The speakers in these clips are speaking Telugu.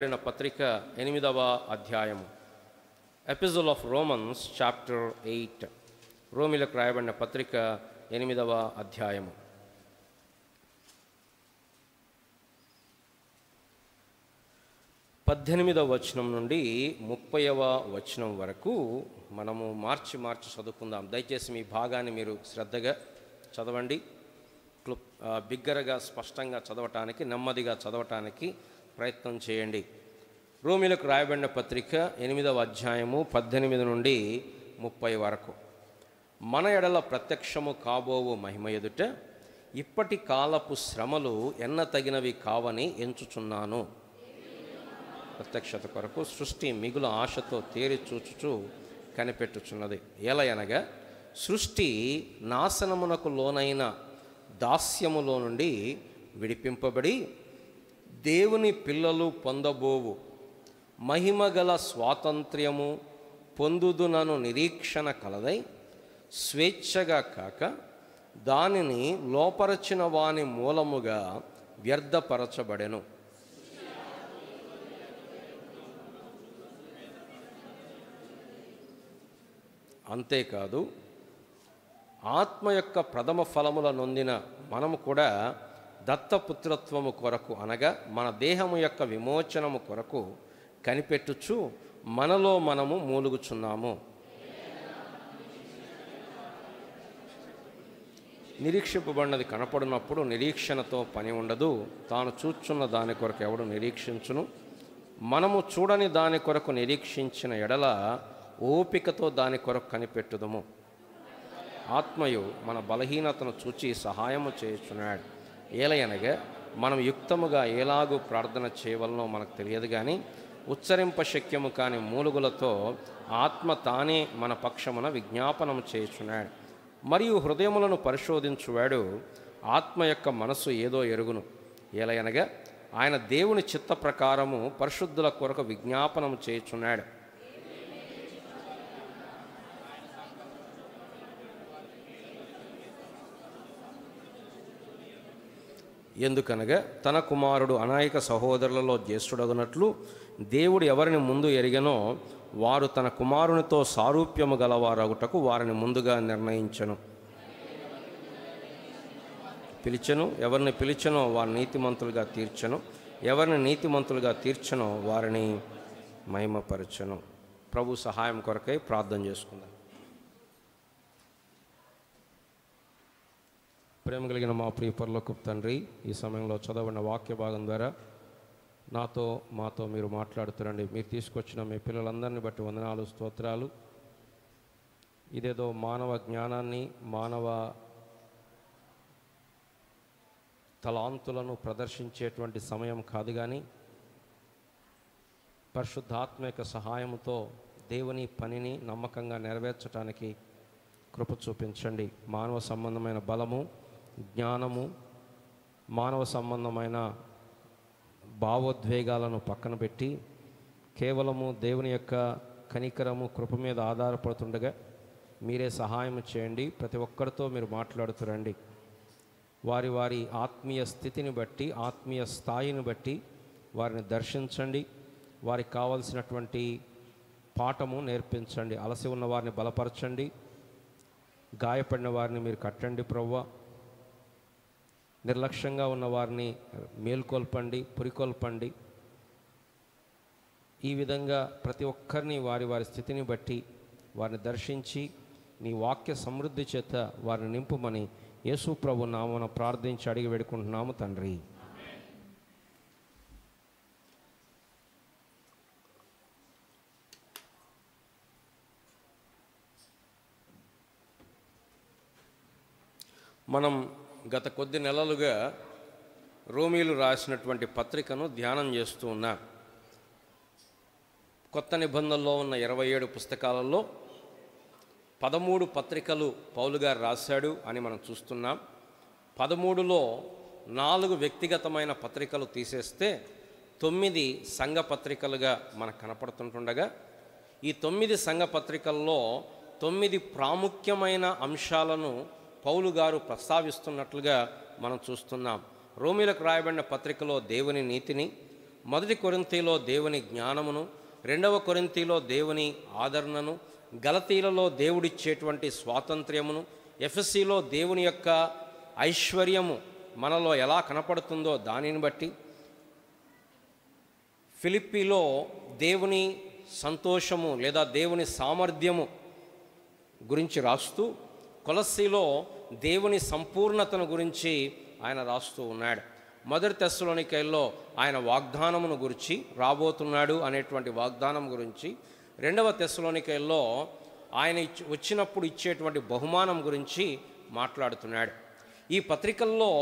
పత్రిక 8వ అధ్యాయము. Episode of Romans chapter 8. రోమిలకు రాయబడిన పత్రిక 8వ అధ్యాయము. పద్దెనిమిదవ వచనం నుండి 30వ వచనం వరకు మనము మార్చి చదువుకుందాం. దయచేసి మీ భాగాన్ని మీరు శ్రద్ధగా చదవండి. బిగ్గరగా స్పష్టంగా చదవటానికి, నెమ్మదిగా చదవటానికి ప్రయత్నం చేయండి. రోమిలకు రాయబడిన పత్రిక 8వ అధ్యాయము 18 నుండి 30 వరకు. మన ఎడల ప్రత్యక్షము కాబోవు మహిమ ఎదుట ఇప్పటి కాలపు శ్రమలు ఎన్న తగినవి కావని ఎంచుచున్నాను. ప్రత్యక్షత కొరకు సృష్టి మిగులు ఆశతో తేరి చూచుచూ కనిపెట్టుచున్నది. ఎలయనగా సృష్టి నాశనమునకు లోనైన దాస్యములో నుండి విడిపింపబడి దేవుని పిల్లలు పొందబోవు మహిమగల స్వాతంత్ర్యము పొందుదునను నిరీక్షణ కలదై స్వేచ్ఛగా కాక దానిని లోపరచిన వాని మూలముగా వ్యర్థపరచబడెను. అంతేకాదు ఆత్మ యొక్క ప్రథమ ఫలముల నొందిన మనము కూడా దత్తపుత్రత్వము కొరకు, అనగా మన దేహము యొక్క విమోచనము కొరకు కనిపెట్టుచు మనలో మనము మూలుగుచున్నాము. నిరీక్షింపబడినది కనపడినప్పుడు నిరీక్షణతో పని ఉండదు. తాను చూచున్న దాని కొరకు ఎవడు నిరీక్షించును? మనము చూడని దాని కొరకు నిరీక్షించిన ఎడల ఓపికతో దాని కొరకు కనిపెట్టుదము. ఆత్మయు మన బలహీనతను చూచి సహాయము చేయుచున్నాడు. ఏలయనగా మనం యుక్తముగా ఎలాగూ ప్రార్థన చేయవలనో మనకు తెలియదు, కానీ ఉచ్చరింప శక్యము కాని మూలుగులతో ఆత్మ తానే మన పక్షమున విజ్ఞాపనము చేయుచున్నాడు. మరియు హృదయములను పరిశోధించువాడు ఆత్మ యొక్క మనస్సు ఏదో ఎరుగును. ఏలయనగా ఆయన దేవుని చిత్త ప్రకారము పరిశుద్ధుల కొరకు విజ్ఞాపనము చేయుచున్నాడు. ఎందుకనగా తన కుమారుడు అనాయక సహోదరులలో జ్యేష్ఠుడగునట్లు దేవుడు ఎవరిని ముందు ఎరిగనో వారు తన కుమారునితో సారూప్యము గలవారగుటకు వారిని ముందుగా నిర్ణయించెను. ఎవరిని పిలిచెనో వారిని నీతిమంతులుగా తీర్చెను, ఎవరిని నీతిమంతులుగా తీర్చెనో వారిని మహిమపరచెను. ప్రభు సహాయం కొరకై ప్రార్థన చేసుకుందాం. ప్రేమ కలిగిన మా ప్రియ పరలోకపు తండ్రి, ఈ సమయంలో చదవబడిన వాక్య భాగం ద్వారా మాతో మీరు మాట్లాడుతురండి. మీరు తీసుకొచ్చిన మీ పిల్లలందరినీ బట్టి వందనాలు, స్తోత్రాలు. ఇదేదో మానవ జ్ఞానాన్ని, మానవ తలాంతులను ప్రదర్శించేటువంటి సమయం కాదు, కానీ పరిశుద్ధాత్మిక సహాయంతో దేవుని పనిని నమ్మకంగా నెరవేర్చడానికి కృప చూపించండి. మానవ సంబంధమైన బలము, జ్ఞానము, మానవ సంబంధమైన భావోద్వేగాలను పక్కన పెట్టి కేవలము దేవుని యొక్క కనికరము, కృప మీద ఆధారపడుతుండగా మీరే సహాయం చేయండి. ప్రతి ఒక్కరితో మీరు మాట్లాడుతురండి. వారి వారి ఆత్మీయ స్థితిని బట్టి, ఆత్మీయ స్థాయిని బట్టి వారిని దర్శించండి. వారికి కావలసినటువంటి పాఠము నేర్పించండి. అలసి ఉన్న వారిని బలపరచండి. గాయపడిన వారిని మీరు కట్టండి ప్రభువా. నిర్లక్ష్యంగా ఉన్న వారిని మేల్కొల్పండి, పురికొల్పండి. ఈ విధంగా ప్రతి ఒక్కరిని వారి వారి స్థితిని బట్టి వారిని దర్శించి నీ వాక్య సమృద్ధి చేత వారిని నింపుమని యేసు ప్రభు నామమున ప్రార్థించి అడిగి వేడుకుంటున్నాము తండ్రి. మనం గత కొద్ది నెలలుగా రోమీలు రాసినటువంటి పత్రికను ధ్యానం చేస్తూ ఉన్నాం. కొత్త నిబంధనలో ఉన్న 27 పుస్తకాలలో 13 పత్రికలు పౌలు గారు రాశాడు అని మనం చూస్తున్నాం. 13లో 4 వ్యక్తిగతమైన పత్రికలు తీసేస్తే 9 సంఘ పత్రికలుగా మనకు కనపడుతుంటుండగా, ఈ 9 సంఘ పత్రికల్లో 9 ప్రాముఖ్యమైన అంశాలను పౌలు గారు ప్రస్తావిస్తున్నట్లుగా మనం చూస్తున్నాం. రోమీలకు రాయబడిన పత్రికలో దేవుని నీతిని, మొదటి కొరింథీలో దేవుని జ్ఞానమును, రెండవ కొరింథీలో దేవుని ఆదరణను, గలతీలలో దేవుడిచ్చేటువంటి స్వాతంత్ర్యమును, ఎఫెసీలో దేవుని యొక్క ఐశ్వర్యము మనలో ఎలా కనపడుతుందో దానిని బట్టి, ఫిలిప్పీలో దేవుని సంతోషము లేదా దేవుని సామర్థ్యము గురించి రాస్తూ, కొలస్సీలో దేవుని సంపూర్ణతను గురించి ఆయన రాస్తూ ఉన్నాడు. మొదటి తెస్సలోనికైలో ఆయన వాగ్దానమును గురించి, రాబోతున్నాడు అనేటువంటి వాగ్దానం గురించి, రెండవ తెస్సలోనికైలో ఆయన వచ్చినప్పుడు ఇచ్చేటువంటి బహుమానం గురించి మాట్లాడుతున్నాడు. ఈ పత్రికల్లో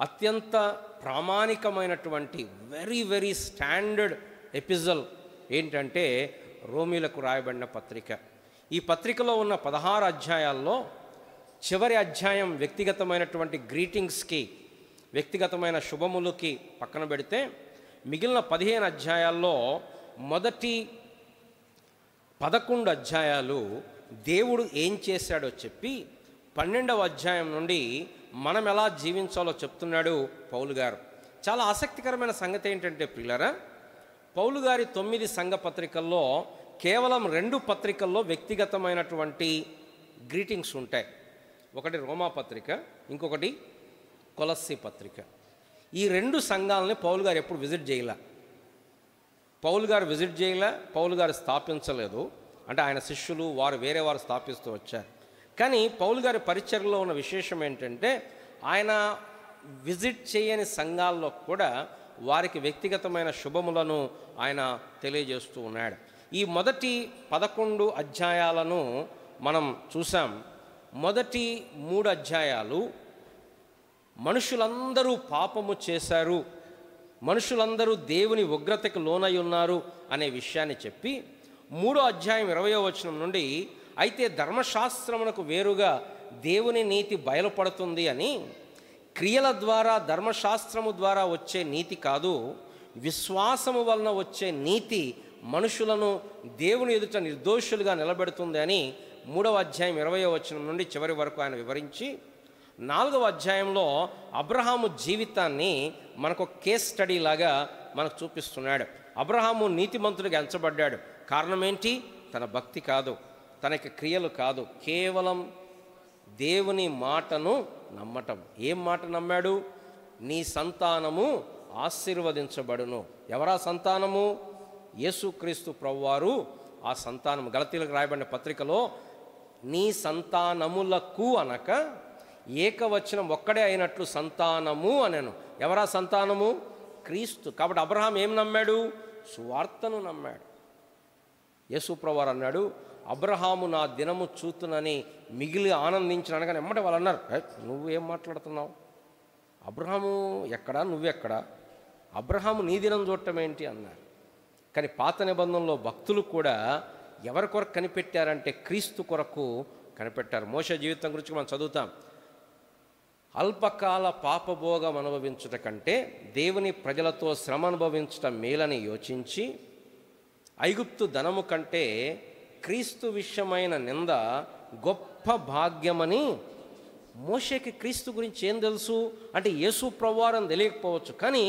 అత్యంత ప్రామాణికమైనటువంటి వెరీ వెరీ స్టాండర్డ్ ఎపిజల్ ఏంటంటే రోమీలకు రాయబడిన పత్రిక. ఈ పత్రికలో ఉన్న 16 అధ్యాయాల్లో చివరి అధ్యాయం వ్యక్తిగతమైనటువంటి గ్రీటింగ్స్కి, వ్యక్తిగతమైన శుభములకి పక్కన పెడితే, మిగిలిన 15 అధ్యాయాల్లో మొదటి 11 అధ్యాయాలు దేవుడు ఏం చేశాడో చెప్పి, 12వ అధ్యాయం నుండి మనం ఎలా జీవించాలో చెప్తున్నాడు పౌలు గారు. చాలా ఆసక్తికరమైన సంగతి ఏంటంటే ప్రియులారా, పౌలు గారి 9 సంఘ పత్రికల్లో కేవలం 2 పత్రికల్లో వ్యక్తిగతమైనటువంటి గ్రీటింగ్స్ ఉంటాయి. ఒకటి రోమా పత్రిక, ఇంకొకటి కొలస్సీ పత్రిక. ఈ 2 సంఘాలని పౌలు గారు ఎప్పుడు విజిట్ చేయలే. పౌలు గారు విజిట్ చేయలే, పౌలు గారు స్థాపించలేదు. అంటే ఆయన శిష్యులు వేరే వారు స్థాపిస్తూ వచ్చారు. కానీ పౌలు గారి పరిచర్యలో ఉన్న విశేషం ఏంటంటే, ఆయన విజిట్ చేయని సంఘాల్లో కూడా వారికి వ్యక్తిగతమైన శుభములను ఆయన తెలియజేస్తూ ఉన్నాడు. ఈ మొదటి 11 అధ్యాయాలను మనం చూసాం. మొదటి 3 అధ్యాయాలు మనుషులందరూ పాపము చేశారు, మనుషులందరూ దేవుని ఉగ్రతకు లోనై ఉన్నారు అనే విషయాన్ని చెప్పి, 3వ అధ్యాయం 20వ వచనం నుండి అయితే ధర్మశాస్త్రమునకు వేరుగా దేవుని నీతి బయలుపడుతుంది అని, క్రియల ద్వారా ధర్మశాస్త్రము ద్వారా వచ్చే నీతి కాదు, విశ్వాసము వలన వచ్చే నీతి మనుషులను దేవుని ఎదుట నిర్దోషులుగా నిలబెడుతుంది అని 3వ అధ్యాయం 20వ వచనం నుండి చివరి వరకు ఆయన వివరించి, 4వ అధ్యాయంలో అబ్రహాము జీవితాన్ని మనకు కేస్ స్టడీ లాగా మనకు చూపిస్తున్నాడు. అబ్రహాము నీతిమంతుడిగా ఎంచబడ్డాడు. కారణం ఏంటి? తన భక్తి కాదు, తనకి క్రియలు కాదు, కేవలం దేవుని మాటను నమ్మటం. ఏం మాట నమ్మాడు? నీ సంతానము ఆశీర్వదించబడును. ఎవరా సంతానము? యేసుక్రీస్తు ప్రభువారు ఆ సంతానము. గలతీలకు రాయబడిన పత్రికలో నీ సంతానములకు అనక ఏకవచనం ఒక్కడే అయినట్లు సంతానము అనెను. ఎవరా సంతానము? క్రీస్తు. కాబట్టి అబ్రహాం ఏం నమ్మాడు? సువార్తను నమ్మాడు. యేసు ప్రభువారు అన్నాడు, అబ్రహాము నా దినము చూతునని మిగిలి ఆనందించిన అనగానే ఎమ్మటే వాళ్ళు అన్నారు, నువ్వు ఏం మాట్లాడుతున్నావు? అబ్రహాము ఎక్కడా, నువ్వెక్కడా? అబ్రహాము నీ దినం చూడటం ఏంటి అన్నారు. కానీ పాత నిబంధనలో భక్తులు కూడా ఎవరి కొరకు కనిపెట్టారంటే క్రీస్తు కొరకు కనిపెట్టారు. మోషే జీవితం గురించి మనం చదువుతాం. అల్పకాల పాపభోగం అనుభవించుట కంటే దేవుని ప్రజలతో శ్రమ అనుభవించటం మేలని యోచించి, ఐగుప్తు ధనము కంటే క్రీస్తు విషయమైన నింద గొప్ప భాగ్యమని. మోషేకి క్రీస్తు గురించి ఏం తెలుసు అంటే యేసు ప్రభువారు అని తెలియకపోవచ్చు, కానీ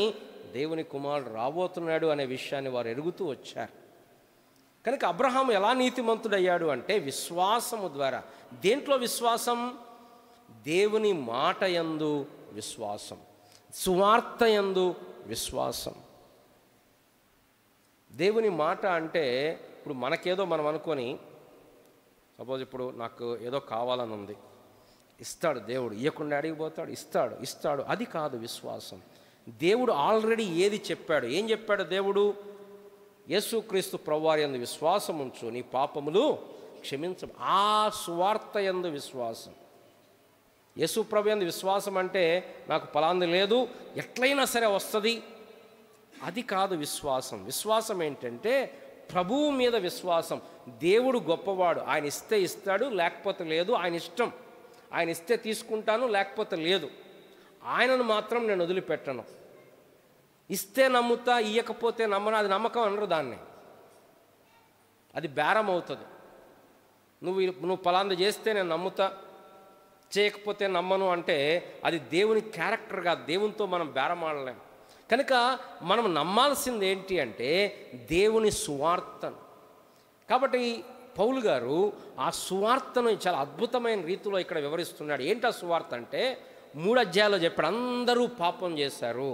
దేవుని కుమారుడు రాబోతున్నాడు అనే విషయాన్ని వారు ఎరుగుతూ వచ్చారు. కనుక అబ్రహాము ఎలా నీతిమంతుడయ్యాడు అంటే విశ్వాసము ద్వారా. దేంట్లో విశ్వాసం? దేవుని మాట యందు విశ్వాసం, సువార్త యందు విశ్వాసం. దేవుని మాట అంటే ఇప్పుడు మనకేదో మనం అనుకొని, సపోజ్ ఇప్పుడు నాకు ఏదో కావాలని ఉంది, ఇస్తాడు దేవుడు, ఇవ్వకుండా అడిగిపోతాడు, ఇస్తాడు. అది కాదు విశ్వాసం. దేవుడు ఆల్రెడీ ఏది చెప్పాడు? ఏం చెప్పాడు దేవుడు? యేసుక్రీస్తు ప్రభువారి యందు విశ్వాసం ఉంచు, నీ పాపములు క్షమించ. ఆ సువార్త యందు విశ్వాసం. యేసు ప్రభు యందు విశ్వాసం అంటే నాకు ఫలాంది లేదు, ఎట్లయినా సరే వస్తుంది, అది కాదు విశ్వాసం. విశ్వాసం ఏంటంటే ప్రభువు మీద విశ్వాసం. దేవుడు గొప్పవాడు, ఆయన ఇస్తే ఇస్తాడు, లేకపోతే లేదు, ఆయన ఇష్టం. ఆయన ఇస్తే తీసుకుంటాను, లేకపోతే లేదు. ఆయనను మాత్రం నేను వదిలిపెట్టను. ఇస్తే నమ్ముతా, ఇయ్యకపోతే నమ్మను. అది నమ్మకం అనరు దాన్ని, అది బేరం అవుతుంది. నువ్వు ఫలాంది చేస్తే నేను నమ్ముతా, చేయకపోతే నమ్మను అంటే అది దేవుని క్యారెక్టర్ కాదు. దేవునితో మనం బేరం ఆడలేం. కనుక మనం నమ్మాల్సింది ఏంటి అంటే దేవుని సువార్తను. కాబట్టి పౌలు గారు ఆ సువార్తను చాలా అద్భుతమైన రీతిలో ఇక్కడ వివరిస్తున్నాడు. ఏంటి ఆ సువార్త అంటే 3 అధ్యాయాల్లో చెప్పాడు. అందరూ పాపం చేశారు,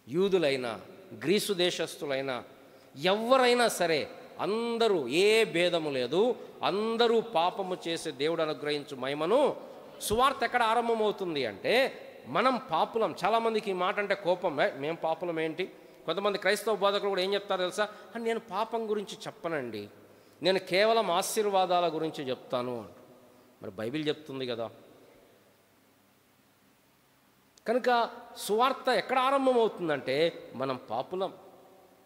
యూదులైనా గ్రీసు దేశస్థులైనా ఎవరైనా సరే అందరూ, ఏ భేదము లేదు, అందరూ పాపము చేసి దేవుడు అనుగ్రహించు మహిమను. సువార్త ఎక్కడ ఆరంభమవుతుంది అంటే మనం పాపులం. చాలామందికి ఈ మాట అంటే కోపం, మేము పాపులం ఏంటి. కొంతమంది క్రైస్తవ బోధకులు కూడా ఏం చెప్తారో తెలుసా, నేను పాపం గురించి చెప్పనండి, నేను కేవలం ఆశీర్వాదాల గురించి చెప్తాను. మరి బైబిల్ చెప్తుంది కదా. కనుక సువార్త ఎక్కడ ఆరంభమవుతుందంటే మనం పాపులం.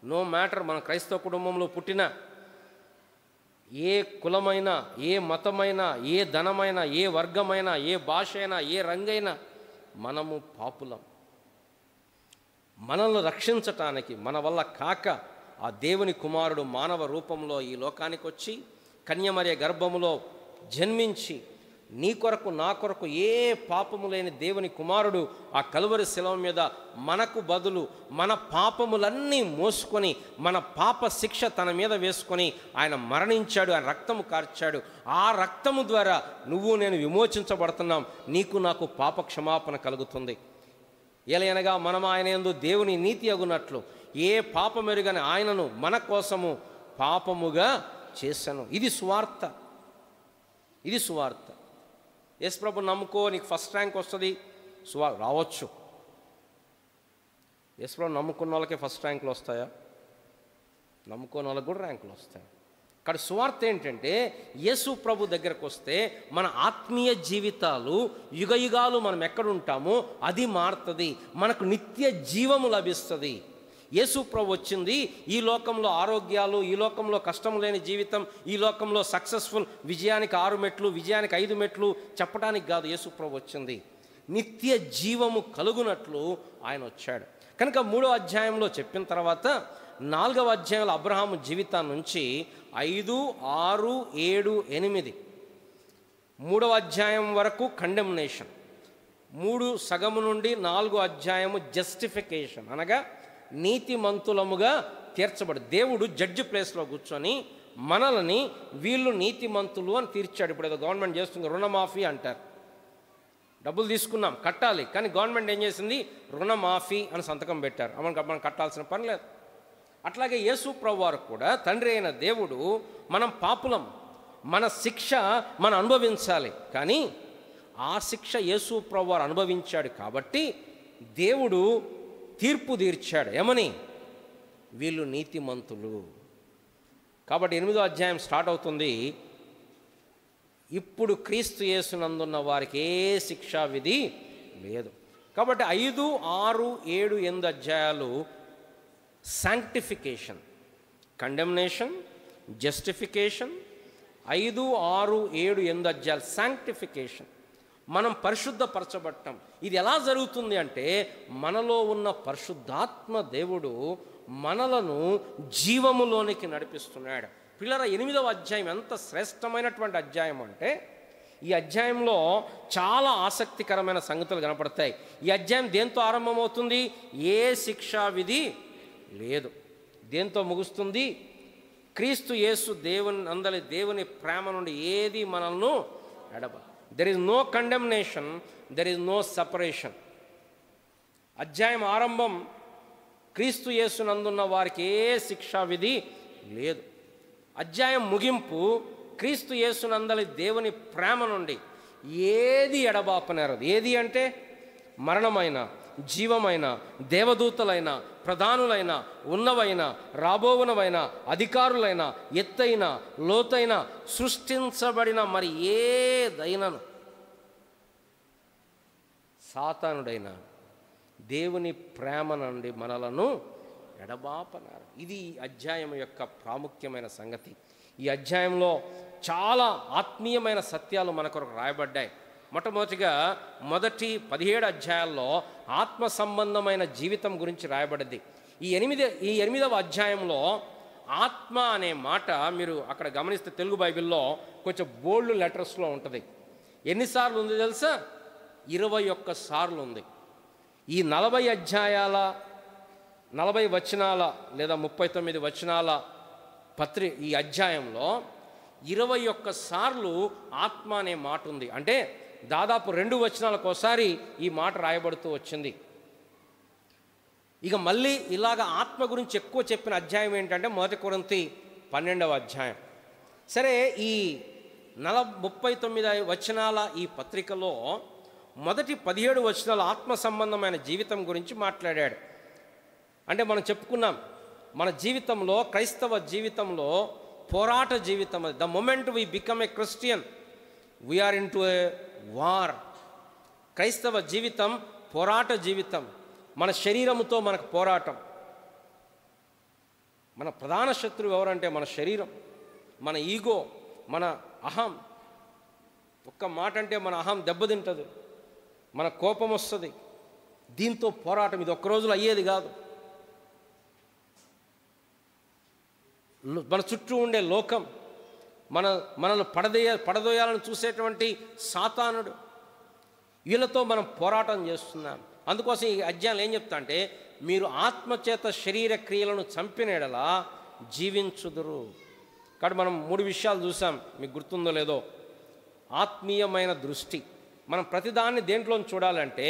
నో మ్యాటర్ మన క్రైస్తవ కుటుంబంలో పుట్టిన ఏ కులమైనా, ఏ మతమైనా, ఏ ధనమైనా, ఏ వర్గమైనా, ఏ భాష అయినా, ఏ రంగైనా మనము పాపులం. మనల్ని రక్షించటానికి మన వల్ల కాక ఆ దేవుని కుమారుడు మానవ రూపంలో ఈ లోకానికి వచ్చి కన్యమర్య గర్భములో జన్మించి నీ కొరకు నా కొరకు ఏ పాపము లేని దేవుని కుమారుడు ఆ కలువరి శిలువ మీద మనకు బదులు మన పాపములన్నీ మోసుకొని మన పాప శిక్ష తన మీద వేసుకొని ఆయన మరణించాడు, ఆయన రక్తము కార్చాడు. ఆ రక్తము ద్వారా నువ్వు నేను విమోచించబడుతున్నాం, నీకు నాకు పాప క్షమాపణ కలుగుతుంది. ఎలయనగా మనం ఆయన యందు దేవుని నీతి అగునట్లు ఏ పాపమెరుగని ఆయనను మన కోసము పాపముగా చేశాను. ఇది సువార్త, ఇది సువార్త. యేసు ప్రభు నమ్ముకో, నీకు ఫస్ట్ ర్యాంక్ వస్తుంది, రావచ్చు. యేసు ప్రభు నమ్ముకున్న వాళ్ళకే ఫస్ట్ ర్యాంకులు వస్తాయా? నమ్ముకోని వాళ్ళకి కూడా ర్యాంకులు వస్తాయి. కానీ సువార్త ఏంటంటే యేసు ప్రభు దగ్గరకు వస్తే మన ఆత్మీయ జీవితాలు యుగయుగాలు మనం ఎక్కడుంటామో అది మారుతుంది, మనకు నిత్య జీవము లభిస్తుంది. యేసు ప్రభు వచ్చింది ఈ లోకంలో ఆరోగ్యాలు, ఈ లోకంలో కష్టం లేని జీవితం, ఈ లోకంలో సక్సెస్ఫుల్, విజయానికి 6 మెట్లు, విజయానికి 5 మెట్లు చెప్పడానికి కాదు. యేసు ప్రభు వచ్చింది నిత్య జీవము కలుగునట్లు ఆయన వచ్చాడు. కనుక 3వ అధ్యాయంలో చెప్పిన తర్వాత 4వ అధ్యాయంలో అబ్రహాము జీవితాన్ని నుంచి 5, 6, 7, 8 3వ అధ్యాయం వరకు కండెమ్నేషన్, 3 సగము నుండి 4వ అధ్యాయము జస్టిఫికేషన్, అనగా నీతిమంతులముగా తీర్చబడి దేవుడు జడ్జి ప్లేస్లో కూర్చొని మనల్ని వీళ్ళు నీతిమంతులు అని తీర్చాడు. ఇప్పుడు ఏదో గవర్నమెంట్ చేస్తుంది, రుణమాఫీ అంటారు. డబ్బులు తీసుకున్నాం, కట్టాలి, కానీ గవర్నమెంట్ ఏం చేసింది, రుణమాఫీ అని సంతకం పెట్టారు. మనం కట్టాల్సిన పని లేదు. అట్లాగే యేసు ప్రభు వారు కూడా తండ్రి అయిన దేవుడు మనం పాపులం, మన శిక్ష మనం అనుభవించాలి, కానీ ఆ శిక్ష యేసు ప్రభు వారు అనుభవించాడు కాబట్టి దేవుడు తీర్పు తీర్చాడు. ఏమని? వీళ్ళు నీతిమంతులు. కాబట్టి 8వ అధ్యాయం స్టార్ట్ అవుతుంది. ఇప్పుడు క్రీస్తు యేసునందున్న వారికి ఏ శిక్షా విధి లేదు. కాబట్టి 5, 6, 7, 8 అధ్యాయాలు శాంక్టిఫికేషన్, కండెమ్నేషన్, జస్టిఫికేషన్. 5, 6, 7, 8 అధ్యాయాలు శాంక్టిఫికేషన్, మనం పరిశుద్ధపరచబడటం. ఇది ఎలా జరుగుతుంది అంటే మనలో ఉన్న పరిశుద్ధాత్మ దేవుడు మనలను జీవములోనికి నడిపిస్తున్నాడు. పిల్లల 8వ అధ్యాయం ఎంత శ్రేష్టమైనటువంటి అధ్యాయం అంటే ఈ అధ్యాయంలో చాలా ఆసక్తికరమైన సంగతులు కనపడతాయి. ఈ అధ్యాయం దేంతో ఆరంభమవుతుంది? ఏ శిక్షా విధి లేదు. దేంతో ముగుస్తుంది? క్రీస్తు యేసు దేవుని అందలి దేవుని ప్రేమ నుండి ఏది మనల్ని ఎడబ. There is no condemnation, there is no separation. అధ్యాయం ఆరంభం క్రీస్తు యేసునందున్న వారికి ఏ శిక్షా విధి లేదు. అధ్యాయం ముగింపు క్రీస్తు యేసునందలి దేవుని ప్రేమ నుండి ఏది ఎడబాపనేరదు. ఏది అంటే మరణమైన, జీవమైన, దేవదూతలైన, ప్రధానులైన, ఉన్నవైన, రాబోవునవైన, అధికారులైన, ఎత్తైన, లోతైన, సృష్టించబడిన మరి ఏదైనను సాతానుడైన దేవుని ప్రేమ నుండి మనలను ఎడబాపనారు. ఇది అధ్యాయం యొక్క ప్రాముఖ్యమైన సంగతి. ఈ అధ్యాయంలో చాలా ఆత్మీయమైన సత్యాలు మన కొరకు రాయబడ్డాయి. మొట్టమొదటిగా మొదటి 17 అధ్యాయాల్లో ఆత్మ సంబంధమైన జీవితం గురించి రాయబడింది. ఈ 8వ అధ్యాయంలో ఆత్మ అనే మాట మీరు అక్కడ గమనిస్తే తెలుగు బైబిల్లో కొంచెం బోల్డ్ లెటర్స్లో ఉంటుంది. ఎన్నిసార్లు ఉంది తెలుసా? 21 సార్లు ఉంది. ఈ 40 అధ్యాయాల 40 వచనాల లేదా 39 వచనాల ఈ అధ్యాయంలో 21 సార్లు ఆత్మ అనే మాట ఉంది. అంటే దాదాపు 2 వచనాలకు ఒకసారి ఈ మాట రాయబడుతూ వచ్చింది. ఇక మళ్ళీ ఇలాగ ఆత్మ గురించి ఎక్కువ చెప్పిన అధ్యాయం ఏంటంటే 1 కొరింథీ 12వ అధ్యాయం. సరే, ఈ 39 వచనాల ఈ పత్రికలో మొదటి 17 వచనాల ఆత్మ సంబంధమైన జీవితం గురించి మాట్లాడాడు. అంటే మనం చెప్పుకున్నాం, మన జీవితంలో, క్రైస్తవ జీవితంలో పోరాట జీవితం. The moment we become a Christian we're into a war. క్రైస్తవ జీవితం పోరాట జీవితం. మన శరీరంతో మనకు పోరాటం. మన ప్రధాన శత్రువు ఎవరంటే మన శరీరం, మన ఈగో, మన అహం. ఒక్క మాట అంటే మన అహం దెబ్బతింటుంది, మన కోపం వస్తుంది. దీంతో పోరాటం. ఇది ఒక్క రోజులో అయ్యేది కాదు. మన చుట్టూ ఉండే లోకం, మనల్ని పడదోయాలని చూసేటువంటి సాతానుడు, వీళ్ళతో మనం పోరాటం చేస్తున్నాం. అందుకోసం ఈ అధ్యాయంలో ఏం చెప్తా అంటే, మీరు ఆత్మచేత శరీర క్రియలను చంపిన యెడల జీవించుదురు. కాబట్టి మనం 3 విషయాలు చూసాం, మీకు గుర్తుందో లేదో. ఆత్మీయమైన దృష్టి. మనం ప్రతిదాన్ని దేంట్లోంచి చూడాలంటే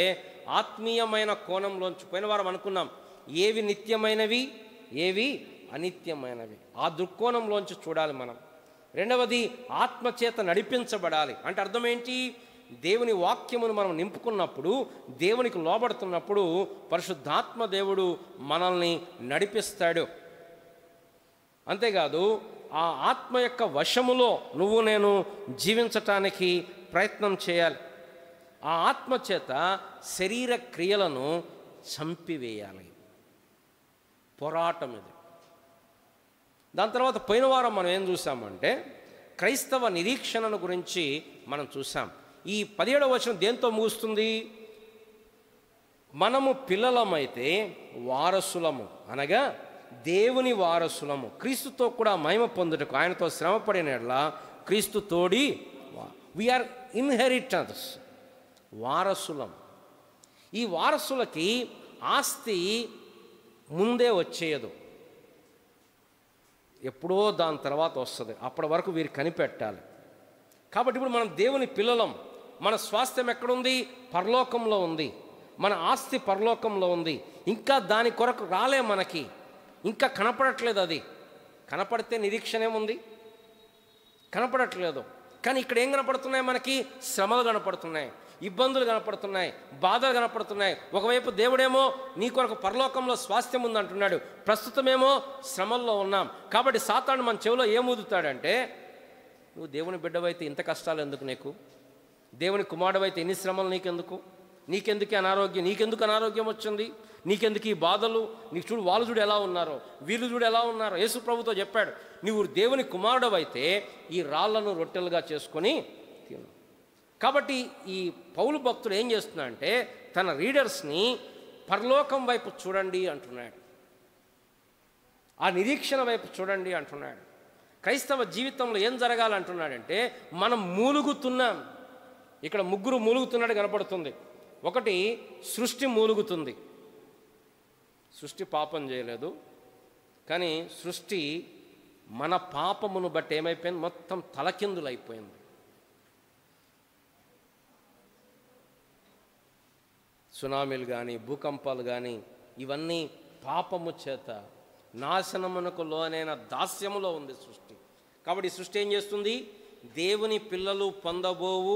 ఆత్మీయమైన కోణంలోంచి. పోయిన వారం అనుకున్నాం, ఏవి నిత్యమైనవి, ఏవి అనిత్యమైనవి. ఆ దృక్కోణంలోంచి చూడాలి మనం. రెండవది, ఆత్మచేత నడిపించబడాలి. అంటే అర్థం ఏంటి? దేవుని వాక్యమును మనం నింపుకున్నప్పుడు, దేవునికి లోబడుతున్నప్పుడు పరిశుద్ధాత్మ దేవుడు మనల్ని నడిపిస్తాడు. అంతేకాదు, ఆ ఆత్మ యొక్క వశములో నువ్వు నేను జీవించటానికి ప్రయత్నం చేయాలి. ఆ ఆత్మ చేత శరీర క్రియలను చంపివేయాలి. పోరాటం ఇది. దాని తర్వాత పోయిన వారం మనం ఏం చూసామంటే క్రైస్తవ నిరీక్షణను గురించి మనం చూసాం. ఈ 17వ వచనం దేంతో ముగుస్తుంది? మనము పిల్లలమైతే వారసులము, అనగా దేవుని వారసులము, క్రీస్తుతో కూడా మహిమ పొందుటకు ఆయనతో శ్రమపడిన యెడల క్రీస్తు తోడి. వీఆర్ ఇన్హెరిటర్స్, వారసులం. ఈ వారసులకి ఆస్తి ముందే వచ్చేయదు, ఎప్పుడో దాని తర్వాత వస్తుంది. అప్పటి వరకు వీరు కనిపెట్టాలి. కాబట్టి ఇప్పుడు మనం దేవుని పిల్లలం. మన స్వాస్థ్యం ఎక్కడుంది? పరలోకంలో ఉంది. మన ఆస్తి పరలోకంలో ఉంది. ఇంకా దాని కొరకు రాలే, మనకి ఇంకా కనపడట్లేదు. అది కనపడితే నిరీక్షణ ఏముంది? కనపడట్లేదు. కానీ ఇక్కడ ఏం కనపడుతున్నాయి? మనకి శ్రమలు కనపడుతున్నాయి, ఇబ్బందులు కనపడుతున్నాయి, బాధలు కనపడుతున్నాయి. ఒకవైపు దేవుడేమో నీ కొరకు పరలోకంలో స్వాస్థ్యం ఉందంటున్నాడు, ప్రస్తుతమేమో శ్రమల్లో ఉన్నాం. కాబట్టి సాతాను మన చెవిలో ఏమూదుతాడంటే, నువ్వు దేవుని బిడ్డవైతే ఇంత కష్టాలు ఎందుకు నీకు? దేవుని కుమారుడవైతే ఎన్ని శ్రమలు నీకెందుకు? నీకెందుకు అనారోగ్యం వచ్చింది? నీకెందుకు ఈ బాధలు? నీకు చూడు, వాళ్ళు చూడు ఎలా ఉన్నారో, వీళ్ళు చూడు ఎలా ఉన్నారో. యేసు ప్రభుతో చెప్పాడు, నువ్వు దేవుని కుమారుడవైతే ఈ రాళ్లను రొట్టెలుగా చేసుకొని తిను. కాబట్టి ఈ పౌలు భక్తుడు ఏం చేస్తున్నాడంటే తన రీడర్స్ని పరలోకం వైపు చూడండి అంటున్నాడు, ఆ నిరీక్షణ వైపు చూడండి అంటున్నాడు. క్రైస్తవ జీవితంలో ఏం జరగాలంటున్నాడంటే, మనం మూలుగుతున్నాం. ఇక్కడ 3 మూలుగుతున్నట్టు కనపడుతుంది. ఒకటి, సృష్టి మూలుగుతుంది. సృష్టి పాపం చేయలేదు, కానీ సృష్టి మన పాపమును బట్టి ఏమైపోయింది? మొత్తం తలకిందులైపోయింది. సునామీలు కానీ, భూకంపాలు కానీ, ఇవన్నీ పాపము చేత నాశనమునకు లోనైన దాస్యములో ఉంది సృష్టి. కాబట్టి సృష్టి ఏం చేస్తుంది? దేవుని పిల్లలు పొందబోవు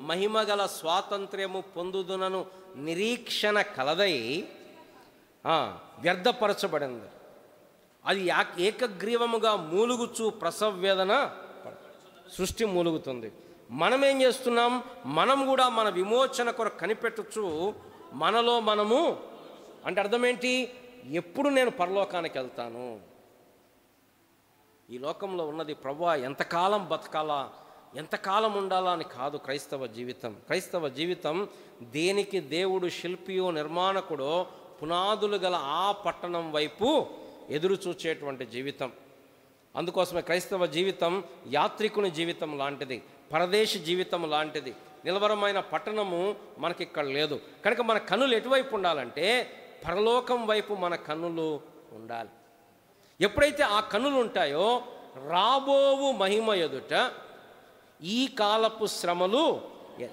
మహిమగల స్వాతంత్ర్యము పొందుదునను నిరీక్షణ కలదై వ్యర్థపరచబడింది. అది ఏకగ్రీవముగా మూలుగుచు ప్రసవ వేదన సృష్టి మూలుగుతుంది. మనం ఏం చేస్తున్నాం? మనం కూడా మన విమోచన కొరకు కనిపెట్టచ్చు మనలో మనము. అంటే అర్థం ఏంటి? ఎప్పుడు నేను పరలోకానికి వెళ్తాను? ఈ లోకంలో ఉన్నది ప్రభువా ఎంతకాలం బతకాలా, ఎంతకాలం ఉండాలా అని కాదు క్రైస్తవ జీవితం. క్రైస్తవ జీవితం దేనికి దేవుడు శిల్పియో నిర్మాణకుడో పునాదులు గల ఆ పట్టణం వైపు ఎదురు చూచేటువంటి జీవితం. అందుకోసమే క్రైస్తవ జీవితం యాత్రికుని జీవితం లాంటిది, పరదేశి జీవితం లాంటిది. నిలవరమైన పట్టణము మనకి ఇక్కడ లేదు. కనుక మన కన్నులు ఎటువైపు ఉండాలంటే పరలోకం వైపు మన కన్నులు ఉండాలి. ఎప్పుడైతే ఆ కన్నులు ఉంటాయో రాబోవు మహిమ ఎదుట ఈ కాలపు శ్రమలు,